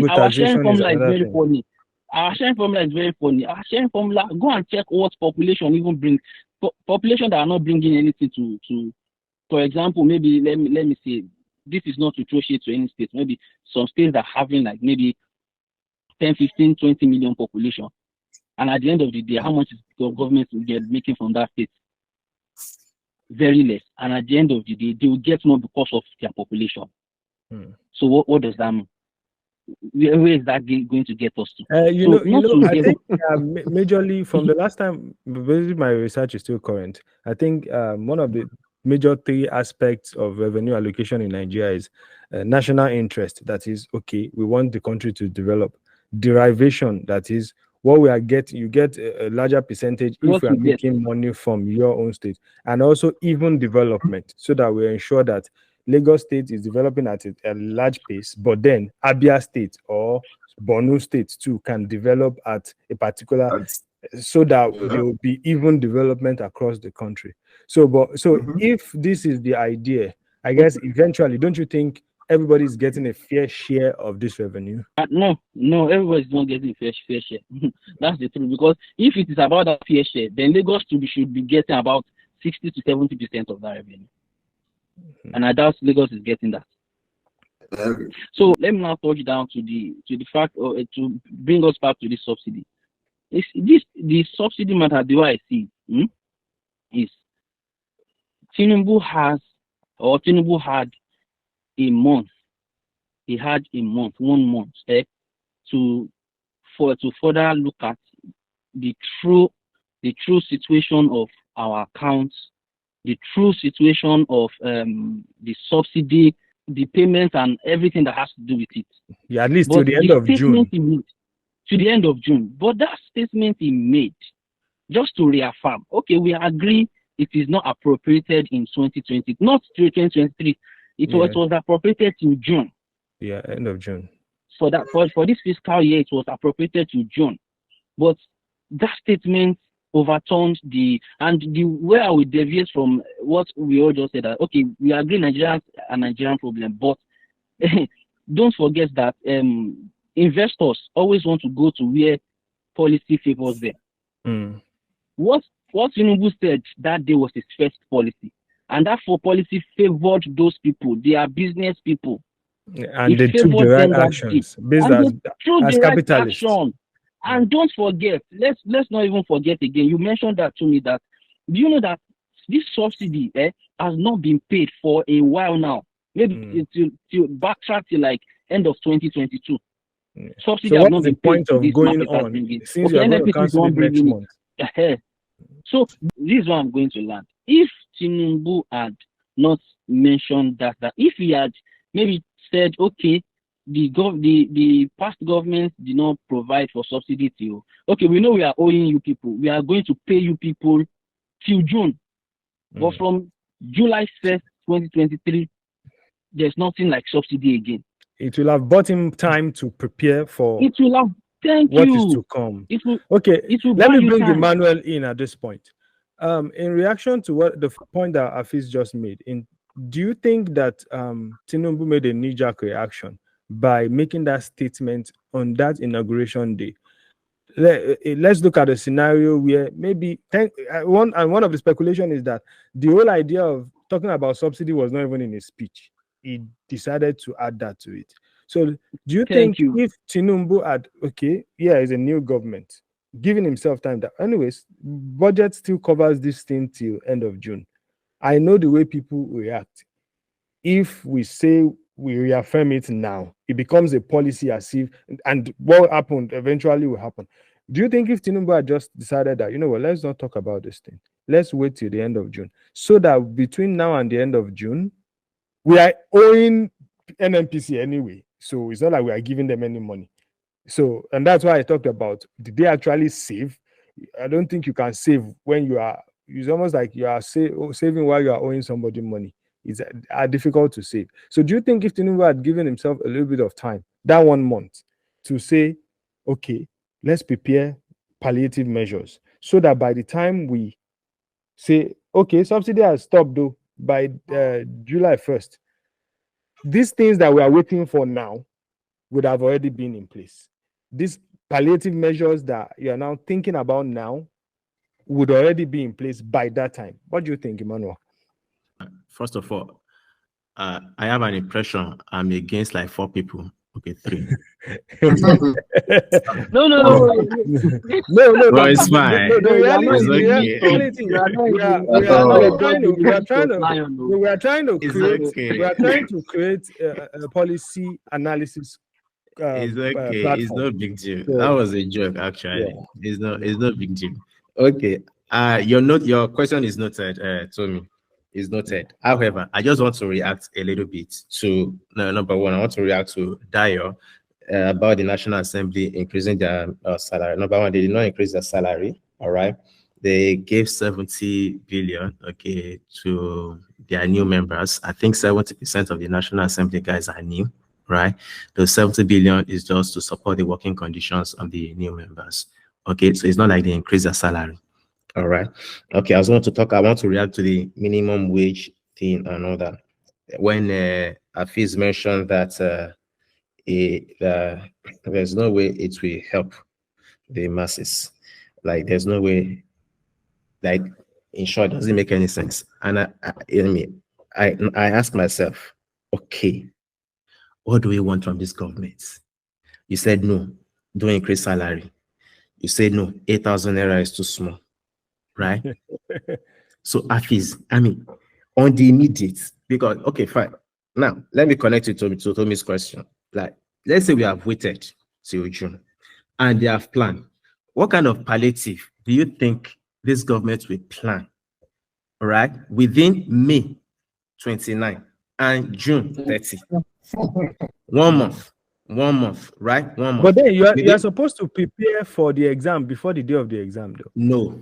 our sharing formula is very funny. Our sharing formula is very funny. Our sharing formula, go and check what population even brings. Population that are not bringing anything to for example, maybe let me say, this is not to throw shade to any state. Maybe some states that are having like maybe 10, 15, 20 million population. And at the end of the day, how much is the government will get making from that state? Very less. And at the end of the day, they will get more because of their population. So what does that mean? Where is that going to get us to? I think majorly from the last time, basically my research is still current. I think one of the major 3 aspects of revenue allocation in Nigeria is national interest. That is, okay, we want the country to develop. Derivation, that is, what we are getting, you get a larger percentage if we are making money from your own state. And also even development, so that we ensure that, Lagos State is developing at a large pace, but then Abia State or Borno State too can develop at a particular, That's, so that yeah. there will be even development across the country. So, if this is the idea, I guess eventually, don't you think everybody's getting a fair share of this revenue? No, everybody's not getting fair share. That's the truth. Because if it is about that fair share, then Lagos should be getting about 60 to 70% of that revenue. And I doubt Lagos is getting that. So let me now touch down to the fact, or to bring us back to the subsidy. The subsidy matter, the way I see is Tinubu had a month. He had 1 month to further look at the true situation of our accounts, the true situation of the subsidy, the payments, and everything that has to do with it. Yeah, at least to the end of June. To the end of June. But that statement he made, just to reaffirm, okay, we agree it is not appropriated in 2020, not 2023. It was appropriated in June. Yeah, end of June. For this fiscal year, it was appropriated to June. But that statement overturned the way I will deviate from what we all just said, that okay, we agree Nigeria has a Nigerian problem, but don't forget that investors always want to go to where policy favors them. What Tinubu said that day was his first policy, and that for policy favored those people. They are business people, and they took the right actions based as capitalists. And don't forget, let's not even forget again. You mentioned that to me, that do you know that this subsidy has not been paid for a while now? Maybe to backtrack to like end of 2022. Subsidy so has what's not the been point paid of going on since you're going to cancel it next month? So this is what I'm going to learn. If Tinubu had not mentioned that if he had maybe said, okay, the past government did not provide for subsidy till, okay, we know we are owing you people. We are going to pay you people till June. But from July 1st, 2023, there's nothing like subsidy again. It will have bought him time to prepare for what is to come. Let me bring Emmanuel in at this point. In reaction to what the point that Hafeez just made, do you think that Tinubu made a knee-jerk reaction by making that statement on that inauguration day? Let's look at a scenario where maybe one of the speculation is that the whole idea of talking about subsidy was not even in his speech. He decided to add that to it. So do you think if Tinubu had, is a new government, giving himself time, that anyways, budget still covers this thing till end of June. I know the way people react. If we say we reaffirm it now, it becomes a policy as if, and what happened eventually will happen. Do you think if Tinubu had just decided that, let's not talk about this thing, let's wait till the end of June, so that between now and the end of June, we are owing NNPC anyway, so it's not like we are giving them any money. So, and that's why I talked about, did they actually save? I don't think you can save when it's almost like you are saving while you are owing somebody money. It's difficult to save. So do you think if Tinubu had given himself a little bit of time, that 1 month, to say, okay, let's prepare palliative measures, so that by the time we say, okay, subsidy has stopped though, by July 1st, these things that we are waiting for now would have already been in place. These palliative measures that you are now thinking about now would already be in place by that time. What do you think, Emmanuel? First of all, I have an impression I'm against like 4 people. Okay, 3. No. Well, it's fine. We are trying to create a policy analysis. It's okay. It's no big deal. That was a joke, actually. Yeah. It's no big deal. Okay. Your question is noted, Tomi. Is noted. However, I just want to react a little bit to number one. I want to react to Dayo about the National Assembly increasing their salary. Number one, they did not increase their salary. All right, they gave 70 billion, to they are new members. I think 70% of the National Assembly guys are new, right? The 70 billion is just to support the working conditions of the new members. Okay, so it's not like they increase their salary. All right. Okay, I want to react to the minimum wage thing and all that. When Hafeez mentioned that there's no way it will help the masses. Like, there's no way, like, in short, doesn't make any sense. And I ask myself, okay, what do we want from this government? You said no, don't increase salary. You said no, 8,000 naira is too small, right? So Hafeez, on the immediate, because, okay, fine. Now, let me connect it to Tomi's question. Like, let's say we have waited till June and they have planned. What kind of palliative do you think this government will plan, all right, within May 29 and June 30? 1 month, right? 1 month. But then you are supposed to prepare for the exam before the day of the exam, though. No,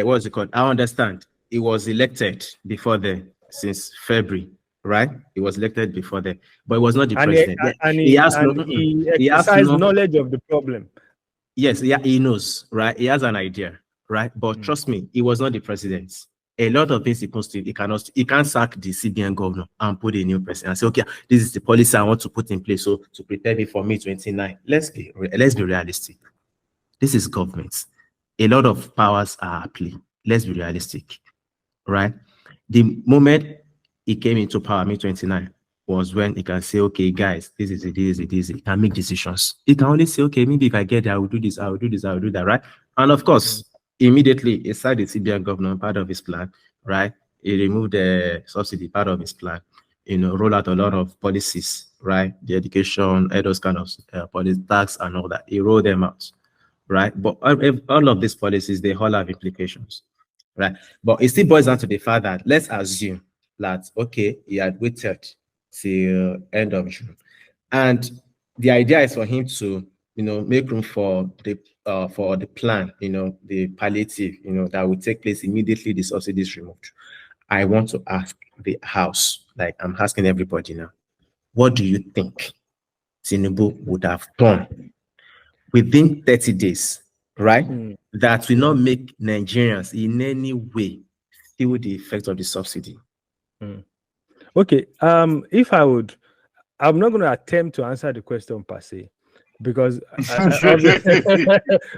what's it called? I understand. It was elected before then, since February, right? It was elected before then, but it was not the president. He exercised knowledge of the problem. Yes, yeah, he knows, right? He has an idea, right? But trust me, he was not the president. A lot of things he can't sack the CBN governor and put a new president and say, okay, this is the policy I want to put in place. So to prepare me for May 29, let's be realistic. This is government. A lot of powers are at play. Let's be realistic, right? The moment he came into power, May 29, was when he can say, okay, guys, this is it. He can make decisions. He can only say, okay, maybe if I get there, I will do this, I will do that, right? And of course, immediately, inside the CBN governor, part of his plan, right? He removed the subsidy, part of his plan, roll out a lot of policies, right? The education, all those kind of policy, tax and all that. He rolled them out, right? But all of these policies, they all have implications, right? But it still boils down to the fact that let's assume that, okay, he had waited till end of June. And the idea is for him to, make room for the plan, the palliative, that will take place immediately the subsidy is removed. I want to ask the House, like I'm asking everybody now, what do you think Tinubu would have done within 30 days, right? That will not make Nigerians in any way feel the effect of the subsidy. Okay, if I would, I'm not going to attempt to answer the question per se, because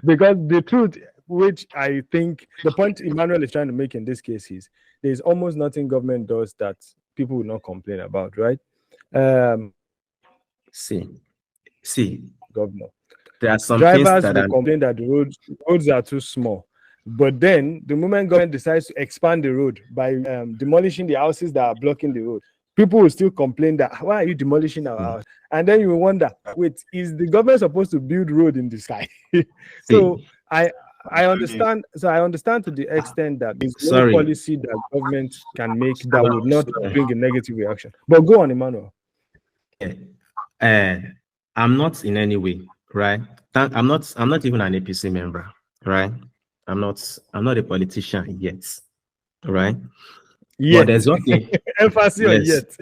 because the truth, which I think the point Emmanuel is trying to make in this case is there's almost nothing government does that people will not complain about, right? See, governor, there are some drivers things that will complain that the roads are too small. But then the moment government decides to expand the road by demolishing the houses that are blocking the road, people will still complain that, why are you demolishing our house? And then you will wonder, wait, is the government supposed to build road in the sky? So I understand. So I understand to the extent that there's no policy that government can make that would not bring a negative reaction. But go on, Emmanuel. I'm not in any way, right? I'm not even an APC member, right? I'm not a politician yet, right? Yeah, there's one thing. Emphasis on yet.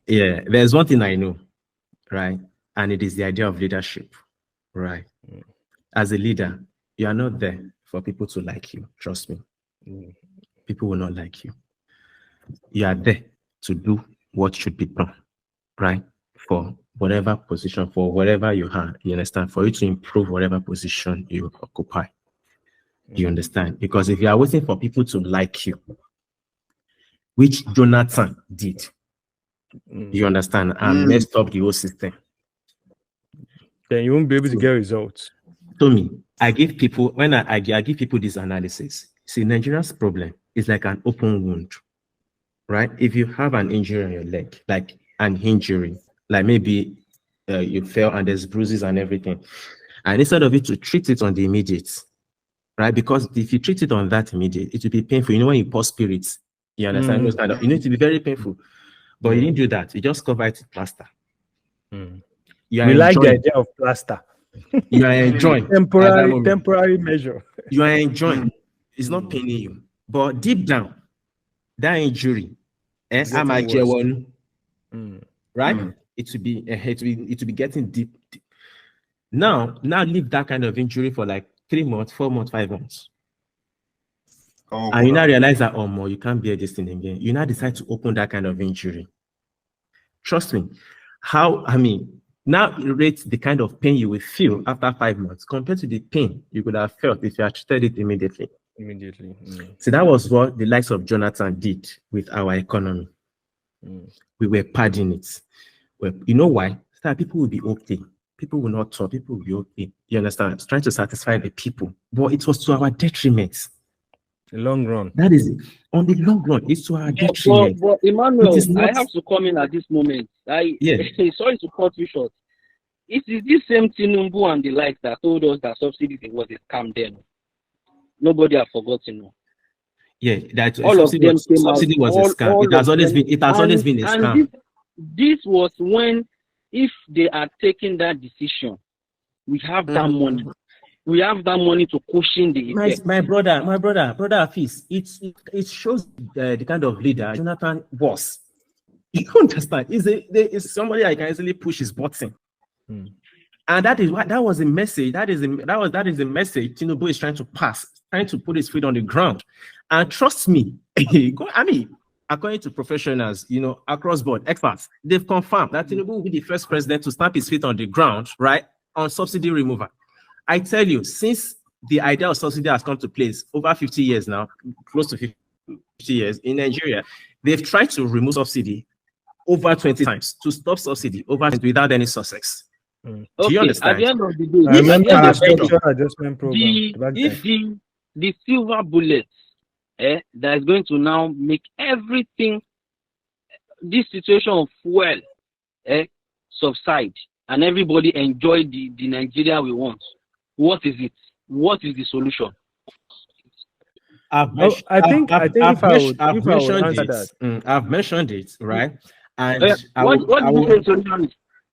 Yeah, there's one thing I know, right? And it is the idea of leadership, right? As a leader, you are not there for people to like you. Trust me. People will not like you. You are there to do what should be done, right? For whatever position, for whatever you have, you understand? For you to improve whatever position you occupy. You understand? Because if you are waiting for people to like you, which Jonathan did, you understand, and messed up the whole system, then you won't be able to get results. Tomi, I give people, when I give people this analysis, see, Nigeria's problem is like an open wound, right? If you have an injury on your leg, like an injury, like maybe you fell and there's bruises and everything, and instead of you to treat it on the immediate, right? Because if you treat it on that immediate, it will be painful. You know, when you pour spirits, you understand? You need to be very painful. But you didn't do that. You just cover it with plaster. We like the idea of plaster. You are enjoying. temporary measure. You are enjoying. It's not paining you. But deep down, that injury, Getting right? Mm. It will be getting deep. Now leave that kind of injury for like 3 months, 4 months, 5 months. And you now realize that, oh, more, you can't bear this thing again. You now decide to open that kind of injury. Trust me. Now rate the kind of pain you will feel after 5 months compared to the pain you could have felt if you had treated it immediately. So that was what the likes of Jonathan did with our economy. We were padding it. Well, you know why? So that people will be okay. People will not talk. People will be okay. You understand? It's trying to satisfy the people. But it was to our detriment. The long run. That is it. On the long run, it's to our detriment. But Emmanuel, not... I have to come in at this moment. Sorry to cut you short. It is this same Tinubu and the like that told us that subsidy was a scam then. Nobody has forgotten. Yeah, that all subsidy of them subsidy was a scam. It has always been a scam. This was when, if they are taking that decision, we have that money. We have that money to cushion the effect. My brother Hafeez, it shows the kind of leader Jonathan was. You understand? Is somebody I can easily push his button. And that was a message. That is a message Tinubu is trying to pass, trying to put his feet on the ground. And trust me, according to professionals, across board, experts, they've confirmed that Tinubu will be the first president to stamp his feet on the ground, right, on subsidy removal. I tell you, since the idea of subsidy has come to place over 50 years now, close to 50 years in Nigeria, they've tried to remove subsidy over 20 times, to stop subsidy without any success. Do you understand? At the end of the day, the silver bullet that is going to now make everything, this situation of fuel subside, and everybody enjoy the Nigeria we want. What is it? What is the solution? I've mentioned it, right? And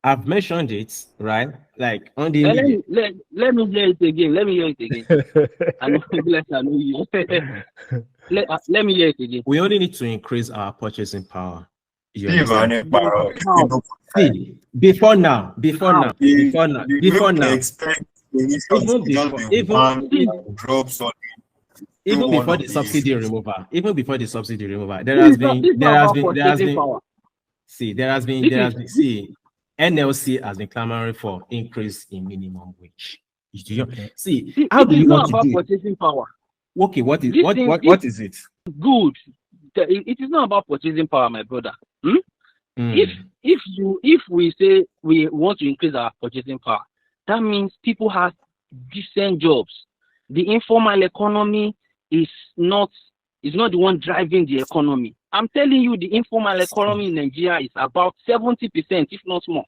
I've mentioned it, right? Like on the let me hear it again. Let me hear it again. Let me hear it again. We only need to increase our purchasing power. Before now. Even before the subsidy removal, there has been NLC has been clamoring for increase in minimum wage. How do you want to do purchasing power? Okay, what is it? Good. It is not about purchasing power, my brother. If we say we want to increase our purchasing power, that means people have decent jobs. The informal economy is not the one driving the economy. I'm telling you, the informal economy in Nigeria is about 70%, if not more.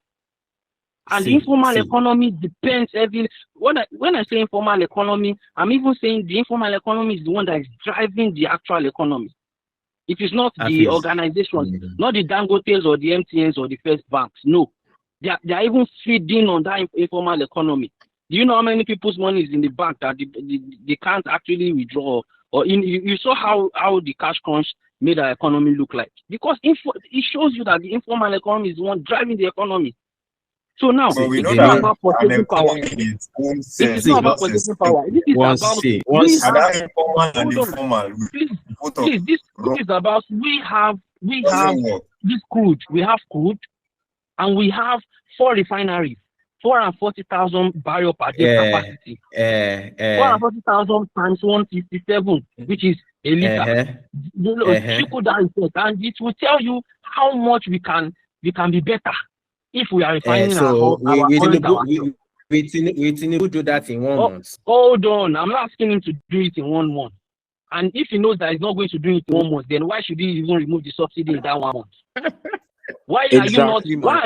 And the informal economy depends heavily. When I say informal economy, I'm even saying the informal economy is the one that is driving the actual economy. It is not the organization, not the Dangotes or the MTNs or the First Banks. No. They are even feeding on that informal economy. Do you know how many people's money is in the bank that they can't actually withdraw? Or you saw how the cash crunch made our economy look like. Because it shows you that the informal economy is the one driving the economy. So now, it's not about purchasing power. It's not about purchasing power. This is about we have this crude. We have crude, and we have 4 refineries, 440,000 barrel per day capacity. 440,000 times 157, which is a liter. Trickle down effect, and it will tell you how much we can be better if we are refining our we do that in 1 month. Hold on, I'm not asking him to do it in 1 month. And if he knows that he's not going to do it in 1 month, then why should he even remove the subsidy in that 1 month? Why are you borrowing? Why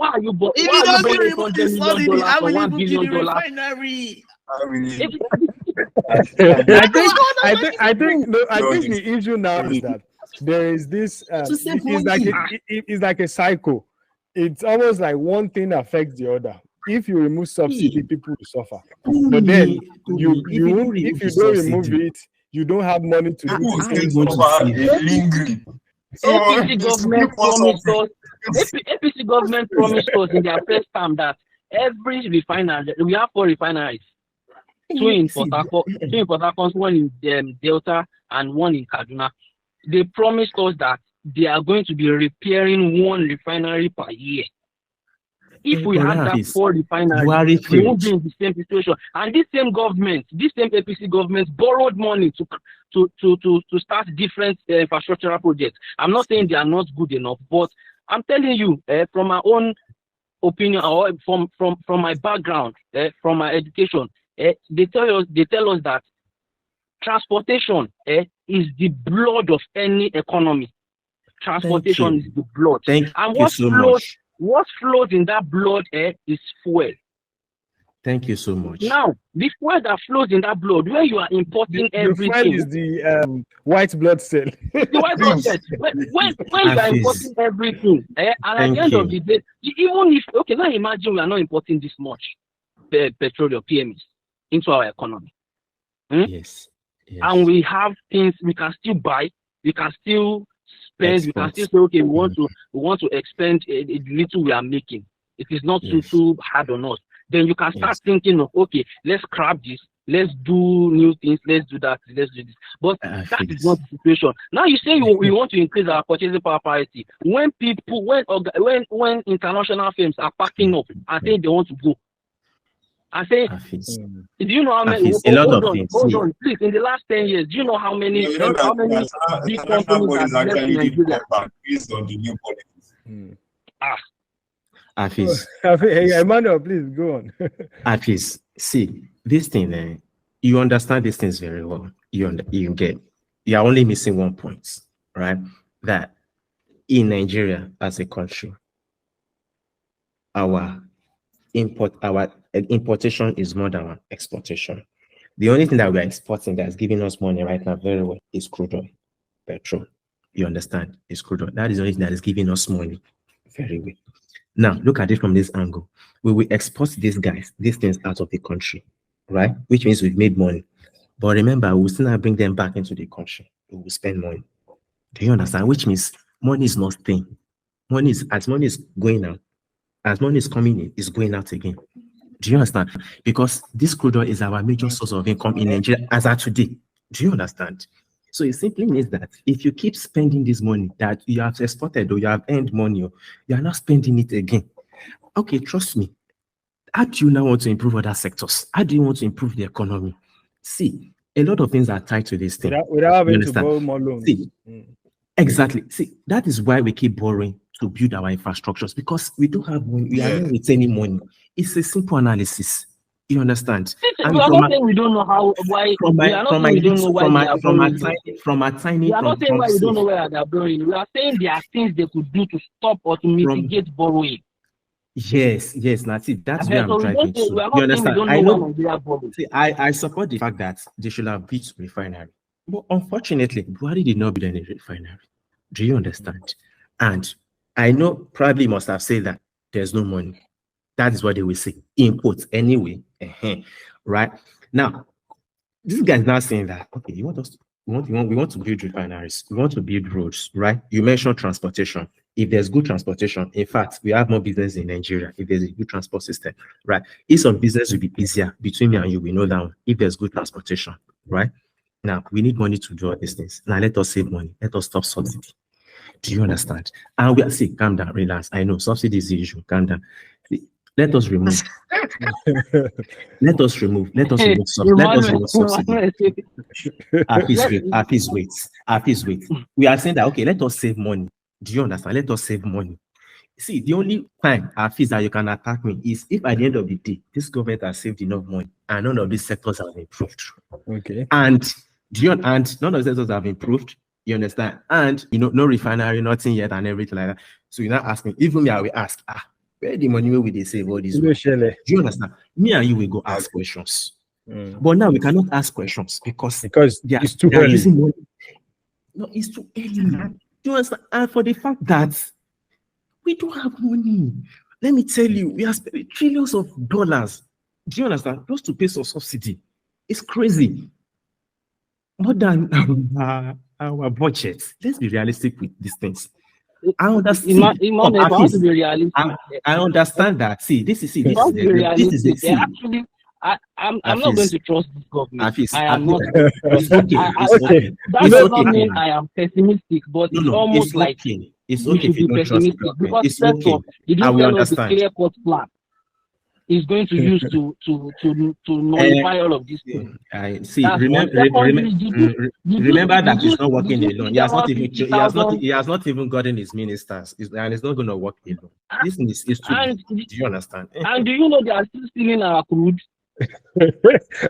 are you borrowing $100 million for $1 billion? I think the issue now is that there is this. It's like a cycle. It's almost like one thing affects the other. If you remove subsidy, people will suffer. But then if you don't remove it, you don't have money to do People things. still suffer a lingering. So APC it's to government keep us promised up. us. APC government promised us in their first term that every refinery, we have 4 refineries, 2 in Port Harcourt, 1 in Delta, and 1 in Kaduna. They promised us that they are going to be repairing 1 refinery per year. If we had that 4 refineries, we won't be in the same situation. And this same government, this same APC government, borrowed money to start different infrastructural projects. I'm not saying they are not good enough, but I'm telling you, from my own opinion or from my background, from my education, they tell us that transportation is the blood of any economy. Transportation is the blood. Thank you so much. What flows in that blood is fuel. Thank you so much. Now, the fuel that flows in that blood, when you are importing everything, the fuel is the white blood cell. The white blood cell. When you are importing everything, and at the end of the day, even if now imagine we are not importing this much petroleum PMEs into our economy. Yes. And we have things we can still buy, we can still spend, we can still say, okay, we want to expend a little we are making. It is not too hard on us. Then you can start thinking of, okay, let's scrap this, let's do new things, let's do that, let's do this. But that is not the situation. Now you say we want to increase our purchasing power parity. When when international firms are packing up and saying they want to go, I say, do you know how many? Hold on, please. In the last 10 years, do you know how many? Big companies have left Nigeria based on the new policies? Hafeez. Hey, Emmanuel, please go on. Hafeez, see this thing. You understand these things very well. You are only missing one point, right? That in Nigeria as a country, our importation is more than our exportation. The only thing that we are exporting that's giving us money right now very well is crude oil, petrol. You understand? It's crude oil. That is the only thing that is giving us money very well. Now, look at it from this angle. We will export these things out of the country, right? Which means we've made money. But remember, we will still not bring them back into the country. We will spend money. Do you understand? Which means money is not staying. As money is going out, as money is coming in, it's going out again. Do you understand? Because this crude oil is our major source of income in Nigeria as of today. Do you understand? So it simply means that if you keep spending this money that you have exported or you have earned money, or you are not spending it again. Okay, trust me. How do you now want to improve other sectors? How do you want to improve the economy? See, a lot of things are tied to this thing. Without having to borrow more loans. See, exactly. See, that is why we keep borrowing to build our infrastructures, because we don't have money. We are not retaining money. It's a simple analysis. You understand? We are not saying we don't know how. Why? We are not saying we don't know why they are borrowing. We are not saying why we don't know where they are borrowing. We are saying there are things they could do to stop or to mitigate borrowing. Yes, that's it. That's where I'm driving to. You understand? I support the fact that they should have built refinery, but unfortunately, Buhari did not build any refinery. Do you understand? And I know probably must have said that there's no money. That is what they will say. Input anyway. Right now, this guy is now saying that okay, we want to build refineries, we want to build roads, right? You mentioned transportation. If there's good transportation, in fact, we have more business in Nigeria if there's a good transport system, right? Ease of business will be easier between me and you. We know that one, if there's good transportation, right? Now we need money to do all these things. Now let us save money. Let us stop subsidy. Do you understand? And we are saying, calm down, relax. I know subsidy is the issue. Calm down. Let us remove. Let us remove subsidy. Hafeez, wait. We are saying that okay, let us save money. Do you understand? Let us save money. See, the only time Hafeez that you can attack me is if at the end of the day, this government has saved enough money and none of these sectors have improved. Okay. And none of the sectors have improved. You understand? And no refinery, nothing yet, and everything like that. So you're not asking. Even me, I will ask, where the money will they save all these? Do you understand? Me and you will go ask questions. But now we cannot ask questions because it's too early. Using money. No, it's too early. Do you understand? And for the fact that we don't have money, let me tell you, we are spending trillions of dollars. Do you understand? Just to pay some subsidy. It's crazy. more than our budget. Let's be realistic with these things. I understand. Imam, if I want to be realistic, I understand that. See, this is if I want to be realistic, see. Actually, I'm not going to trust this government. Hafeez, I am not going to trust. It's okay. That does not mean I am pessimistic, but it's almost it's like okay. It's we okay should if you be don't trust the pessimistic government. because It's first okay. of you I didn't will tell us the understand. clear-cut plan is going to use to nullify all of these things. I see. That's one. Remember that he's not working Did you alone. see He has the not even 150,000? he has not even gotten his ministers, and it's not going to work alone. This is too And big. Do you understand? and do you know they are still stealing our crude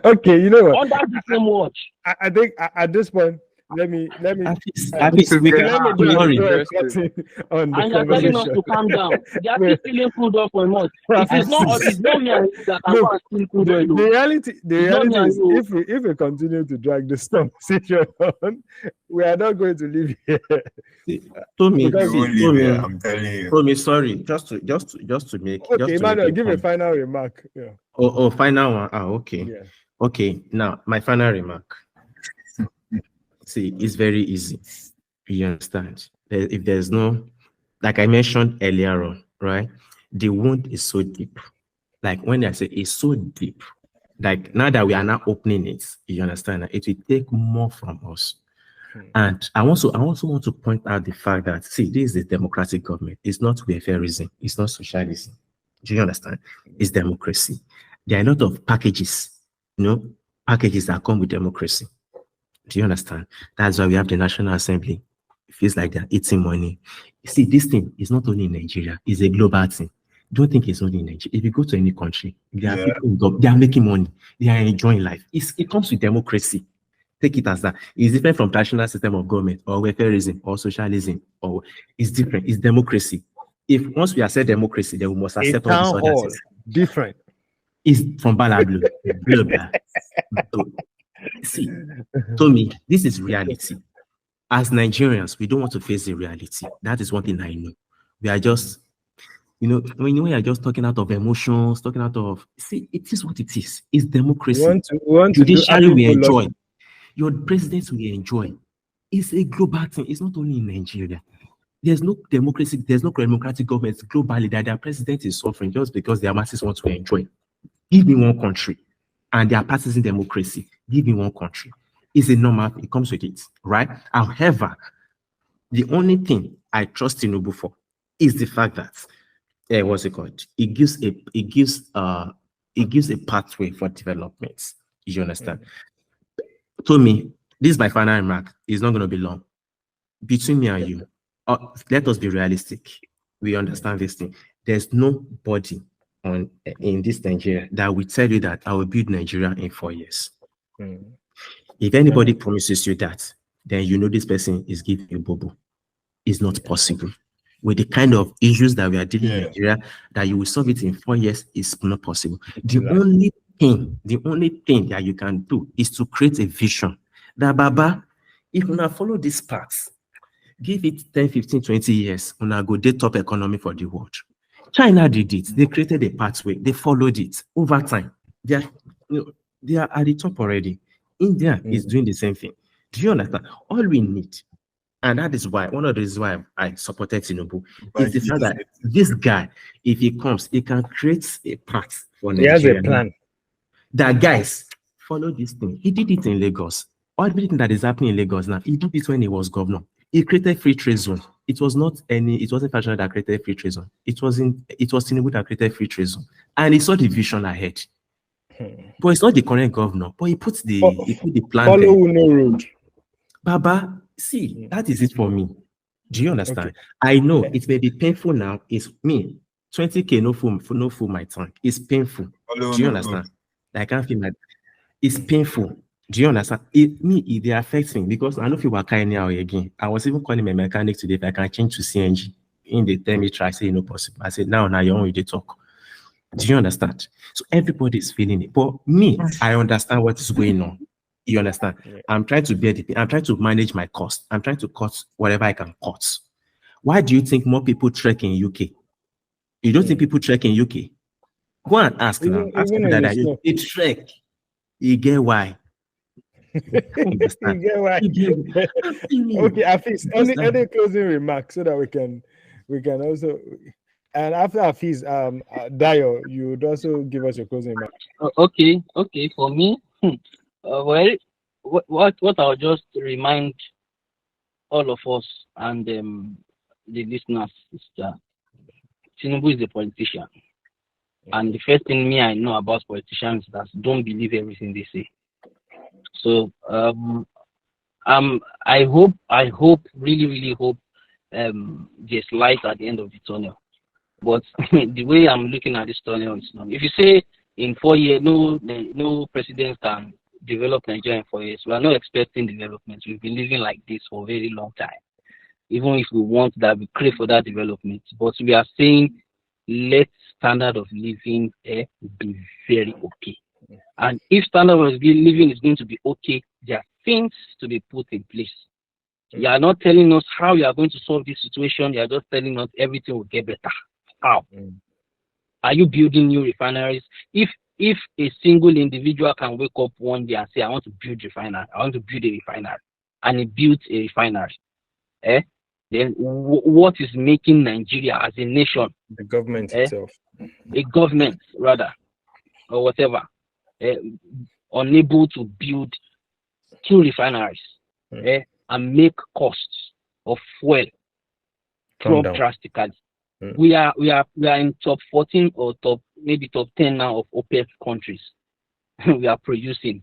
Okay, you know what? under the same watch? I think at this point, let me Hafeez, we can let me don't worry. on the And you're telling us conversation. to calm down. They are still stealing crude oil for a month. It's not me and you that can go and steal crude oil. The reality not me is, and you. if we continue to drag this conversation on, we are not going to leave here. Tomi, Because- You won't leave here, I'm telling you. Tomi, sorry, just to make. Okay, Emmanuel, give a point. final remark. Yeah. Oh, final one. Okay. Yeah. Okay, now my final remark. See, it's very easy. You understand? If there's no, like I mentioned earlier on, right? The wound is so deep. Like when I say it's so deep, like now that we are now opening it, you understand? It will take more from us. And I also want to point out the fact that, see, this is a democratic government. It's not welfareism. It's not socialism. Do you understand? It's democracy. There are a lot of packages, packages that come with democracy. Do you understand? That's why we have the National Assembly. It feels like they're eating money. You see, this thing is not only in Nigeria, it's a global thing. Don't think it's only in Nigeria. If you go to any country, there are people, they are making money, they are enjoying life. It comes with democracy. Take it as that. It's different from traditional system of government or welfareism or socialism, or it's different. It's democracy. If once we accept democracy, then we must accept all these other things. Different. It's from Balablu. Blah, blah. See, Tomi, this is reality. As Nigerians, we don't want to face the reality. That is one thing I know. We are just, when we are just talking out of emotions, talking out of, see, it is what it is. It's democracy. Judiciary we enjoy. Your presidents we enjoy. It's a global thing. It's not only in Nigeria. There's no democracy. There's no democratic government globally that their president is suffering just because their masses want to enjoy. Give me one country, and they are practicing democracy. Give me one country. It's a normal. It comes with it, right? However, the only thing I trust Tinubu for is the fact that what's it called? It gives a pathway for development. You understand? To me, this is my final remark. It's not going to be long. Between me and you, let us be realistic. We understand this thing. There's nobody in this Nigeria that will tell you that I will build Nigeria in 4 years. If anybody promises you that, then you know this person is giving you bobo. It's not possible. With the kind of issues that we are dealing in Nigeria, that you will solve it in 4 years is not possible. The only thing that you can do is to create a vision. That Baba, if you now follow this path, give it 10, 15, 20 years, and I go the top economy for the world. China did it. They created a pathway. They followed it over time. They are at the top already. India is doing the same thing. Do you understand? All we need, and that is why, one of the reasons why I supported Tinubu, is the fact that this guy, if he comes, he can create a path for Nigeria. He has a plan. That guys, follow this thing. He did it in Lagos. Everything that is happening in Lagos now, he did it when he was governor. He created free trade zone. It wasn't Fashion that created free trade zone. It was Tinubu that created free trade zone. And he saw the vision ahead. But it's not the current governor, but he put the plan follow there. no road. Baba, see, that is it for me. Do you understand? Okay. I know it may be painful now. It's me. 20K no full my tank. It's painful. Do you understand? I can't feel it's painful. Do you understand? It affects me because I know if you were kind now again. I was even calling my mechanic today if I can change to CNG. In the tell me try, say no possible. I said now you're on with the talk. Do you understand? So everybody is feeling it. But me, I understand what is going on. You understand? I'm trying to bear the pain. I'm trying to manage my cost. I'm trying to cut whatever I can cut. Why do you think more people trek in UK? You don't think people trek in UK? Go and ask now. Ask people that they trek. You get why? You get why? Okay, Hafeez, any closing remarks so that we can also, and after Hafeez, Dayo, you would also give us your closing remarks. Okay, for me, well, what I'll just remind all of us and the listeners is that Tinubu is a politician. And the first thing I know about politicians is that don't believe everything they say. So I hope, really hope there's light at the end of the tunnel. But the way I'm looking at this tunnel is not. If you say in 4 years, no president can develop Nigeria in 4 years, we are not expecting development. We've been living like this for a very long time. Even if we want that, we crave for that development. But we are saying let standard of living be very okay. And if standard of living is going to be okay, there are things to be put in place. You are not telling us how you are going to solve this situation. You are just telling us everything will get better. How? Are you building new refineries? If a single individual can wake up one day and say, I want to build a refinery, and he built a refinery, then what is making Nigeria as a nation, the government itself, a government rather, or whatever, unable to build 2 refineries and make costs of fuel drop drastically? We are in top 14 or maybe top 10 now of OPEC countries. We are producing.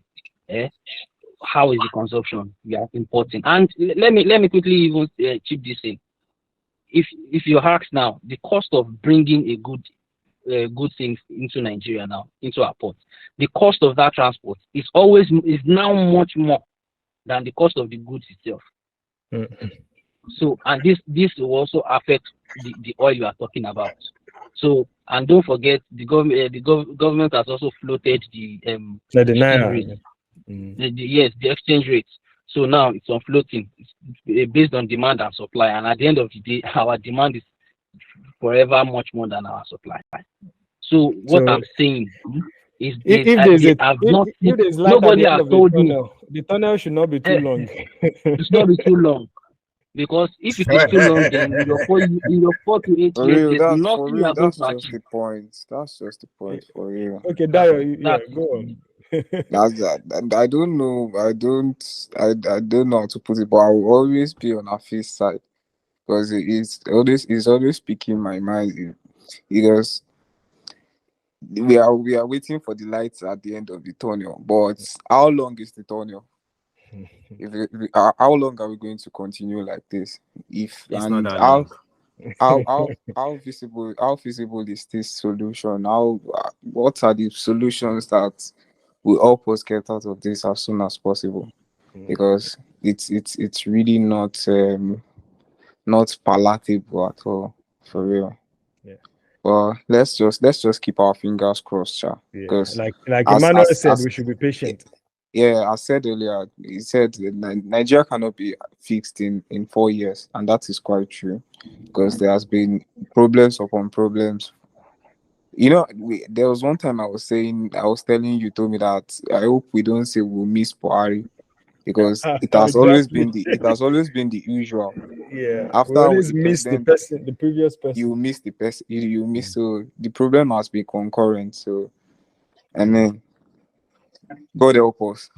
How is the consumption? We are importing. And let me quickly even chip this in. If you ask now, the cost of bringing a good things into Nigeria now, into our ports, the cost of that transport is now much more than the cost of the goods itself. So, and this will also affect the oil you are talking about. So, and don't forget, the government has also floated the NAIJA. The exchange rates. So now it's on floating. It's based on demand and supply. And at the end of the day, our demand is forever much more than our supply. So what I'm saying is nobody has told me the tunnel should not be too long. It should not be too long. Because if it is too long, then in your 4 to 8 years, there's nothing you are going to achieve. That's just the point for you. Okay, Dayo, go on. That's that. I don't know. I don't know how to put it, but I will always be on Hafeez's side because it's always speaking my mind. Because we are waiting for the lights at the end of the tunnel. But how long is the tunnel? How long are we going to continue like this? How feasible is this solution? What are the solutions that will help us get out of this as soon as possible? Because it's really not palatable at all, for real. Well, let's just keep our fingers crossed, because like Emmanuel said, we should be patient. Yeah, I said earlier, he said Nigeria cannot be fixed in 4 years, and that is quite true, because there has been problems upon problems. There was one time I was telling you, Tomi, that I hope we don't say we'll miss Buhari, because it has always been the usual. Yeah, after we always miss the previous person. You miss the person. You miss. So the problem has been concurrent. So, and then God help us.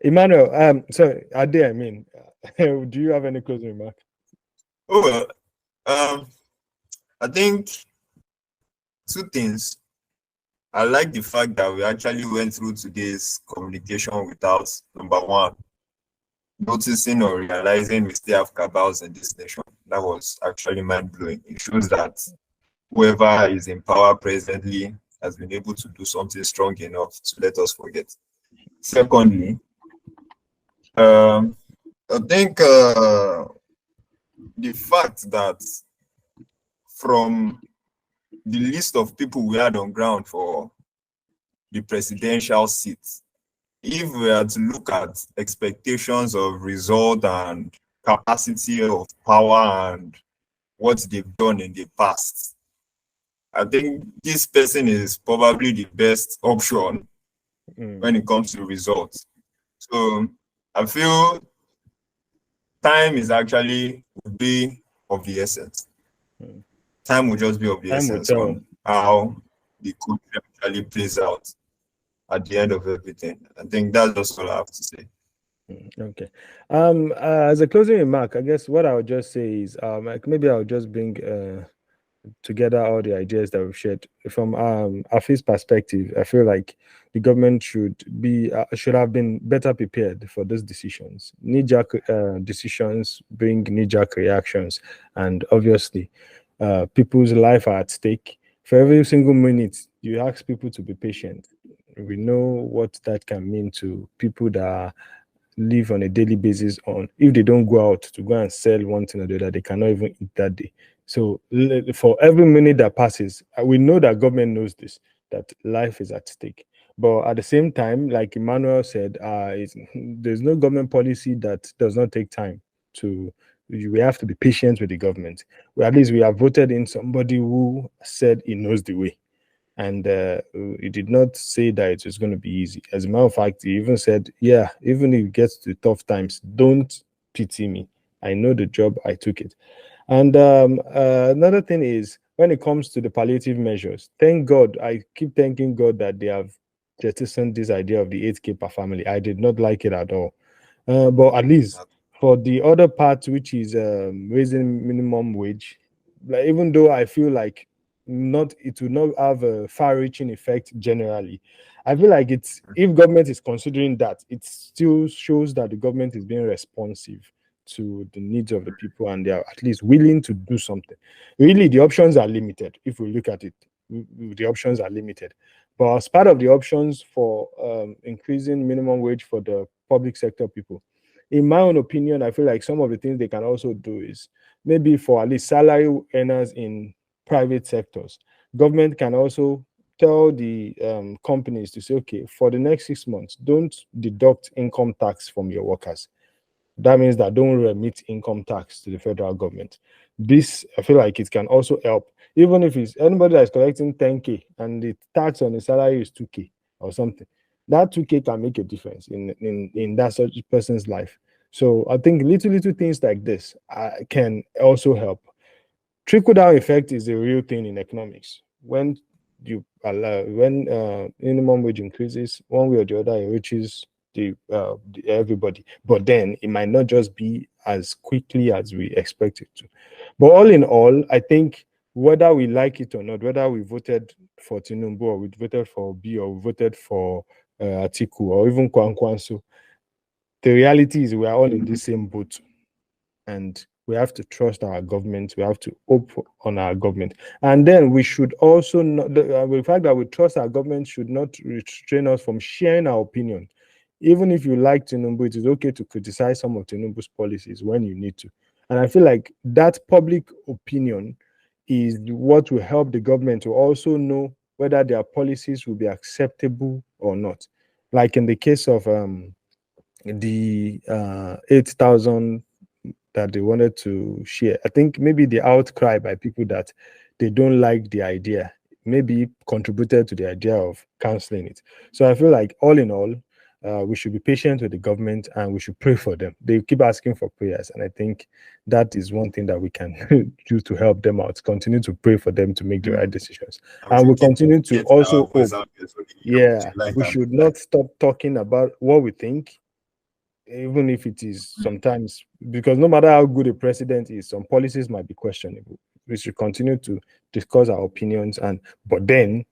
Emmanuel, Ade, do you have any closing remark? I think 2 things. I like the fact that we actually went through today's communication without, number 1, noticing or realizing we still have cabals in this nation. That was actually mind-blowing. It shows that whoever is in power presently has been able to do something strong enough to let us forget. Secondly, I think the fact that from the list of people we had on ground for the presidential seat, if we are to look at expectations of result and capacity of power and what they've done in the past, I think this person is probably the best option when it comes to results. So I feel time is actually would be of the essence. Time will just be of the Time will essence tell. on how the country actually plays out at the end of everything. I think that's just all I have to say. Okay. As a closing remark, I guess what I would just say is, like maybe I'll just bring together all the ideas that we've shared from Hafeez's perspective. I feel like the government should have been better prepared for those decisions. Knee-jerk decisions bring knee-jerk reactions, and obviously, people's life are at stake. For every single minute, you ask people to be patient. We know what that can mean to people that live on a daily basis. On if they don't go out to go and sell one thing or the other, they cannot even eat that day. So for every minute that passes, we know that government knows this, that life is at stake. But at the same time, like Emmanuel said, there's no government policy that does not take time to. We have to be patient with the government. At least we have voted in somebody who said he knows the way. And he did not say that it was going to be easy. As a matter of fact, he even said, yeah, even if it gets to tough times, don't pity me. I know the job, I took it. And another thing is, when it comes to the palliative measures, thank God, I keep thanking God that they have jettisoned this idea of the 8K per family. I did not like it at all. But at least for the other part, which is raising minimum wage, like, even though I feel like it will not have a far-reaching effect generally, I feel like if government is considering that, it still shows that the government is being responsive to the needs of the people, and they are at least willing to do something. Really, the options are limited. If we look at it, the options are limited. But as part of the options for increasing minimum wage for the public sector people, in my own opinion, I feel like some of the things they can also do is maybe for at least salary earners in private sectors, government can also tell the companies to say, okay, for the next 6 months, don't deduct income tax from your workers. That means that don't remit income tax to the federal government. This, I feel like it can also help. Even if it's anybody that is collecting 10K and the tax on the salary is 2K or something, that 2K can make a difference in that such person's life. So I think little things like this can also help. Trickle down effect is a real thing in economics. When minimum wage increases, one way or the other, it reaches everybody. But then it might not just be as quickly as we expect it to. But all in all, I think whether we like it or not, whether we voted for Tinubu or we voted for B or we voted for Atiku or even Kwankwanso, the reality is we are all in the same boat, and we have to trust our government. We have to hope on our government, and then we should also not. The fact that we trust our government should not restrain us from sharing our opinion. Even if you like Tinubu, it is okay to criticize some of Tinubu's policies when you need to. And I feel like that public opinion is what will help the government to also know whether their policies will be acceptable or not. Like in the case of the 8,000 that they wanted to share. I think maybe the outcry by people that they don't like the idea maybe contributed to the idea of canceling it. So I feel like all in all, we should be patient with the government and we should pray for them. They keep asking for prayers, and I think that is one thing that we can do to help them out. Continue to pray for them to make the right decisions, and we continue to also hope. Yeah, we should not stop talking about what we think, even if it is sometimes, because no matter how good a president is, some policies might be questionable. We should continue to discuss our opinions, but then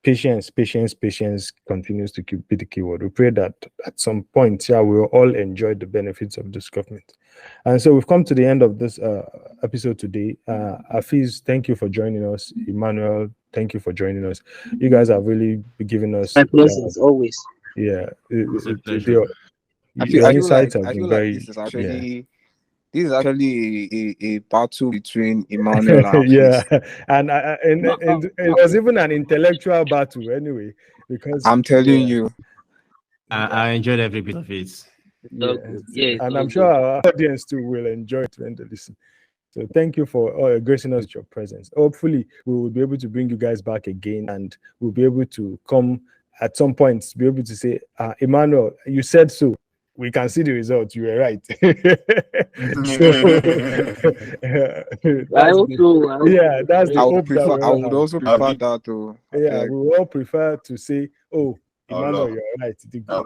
patience continues to be the keyword. We pray that at some point, yeah, we'll all enjoy the benefits of this government. And so we've come to the end of this episode today. Hafeez, thank you for joining us. Emmanuel, thank you for joining us. You guys have really given us My pleasure as always. yeah, It's a pleasure. your insights have I been feel like very this is actually a battle between Emmanuel and yeah, Hafeez. and it was even an intellectual battle anyway, because I'm telling you. I enjoyed every bit of it. yeah, It's and all I'm sure good. our audience too will enjoy it when they listen. So thank you for gracing us with your presence. Hopefully, we will be able to bring you guys back again, and we'll be able to come at some point, be able to say, Emmanuel, you said so. we can see the results. You were right. I also, Yeah, that's the I would hope that prefer. we I all would have. also prefer that to. Yeah, we all prefer to say, "Oh, Emmanuel, Allah. you're right."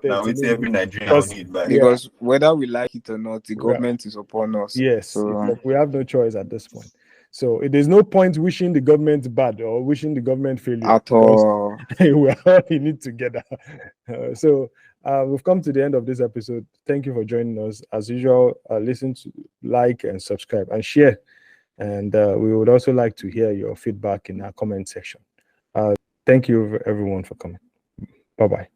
Now it's every Nigerian Because- need, but Yeah. Because whether we like it or not, the Yeah. government is upon us. Yes, So it's like we have no choice at this point. So there's no point wishing the government bad or wishing the government failure. at all. We're all in it together. So we've come to the end of this episode. Thank you for joining us. As usual, listen to, like, and subscribe and share. And we would also like to hear your feedback in our comment section. Thank you everyone for coming. Bye-bye.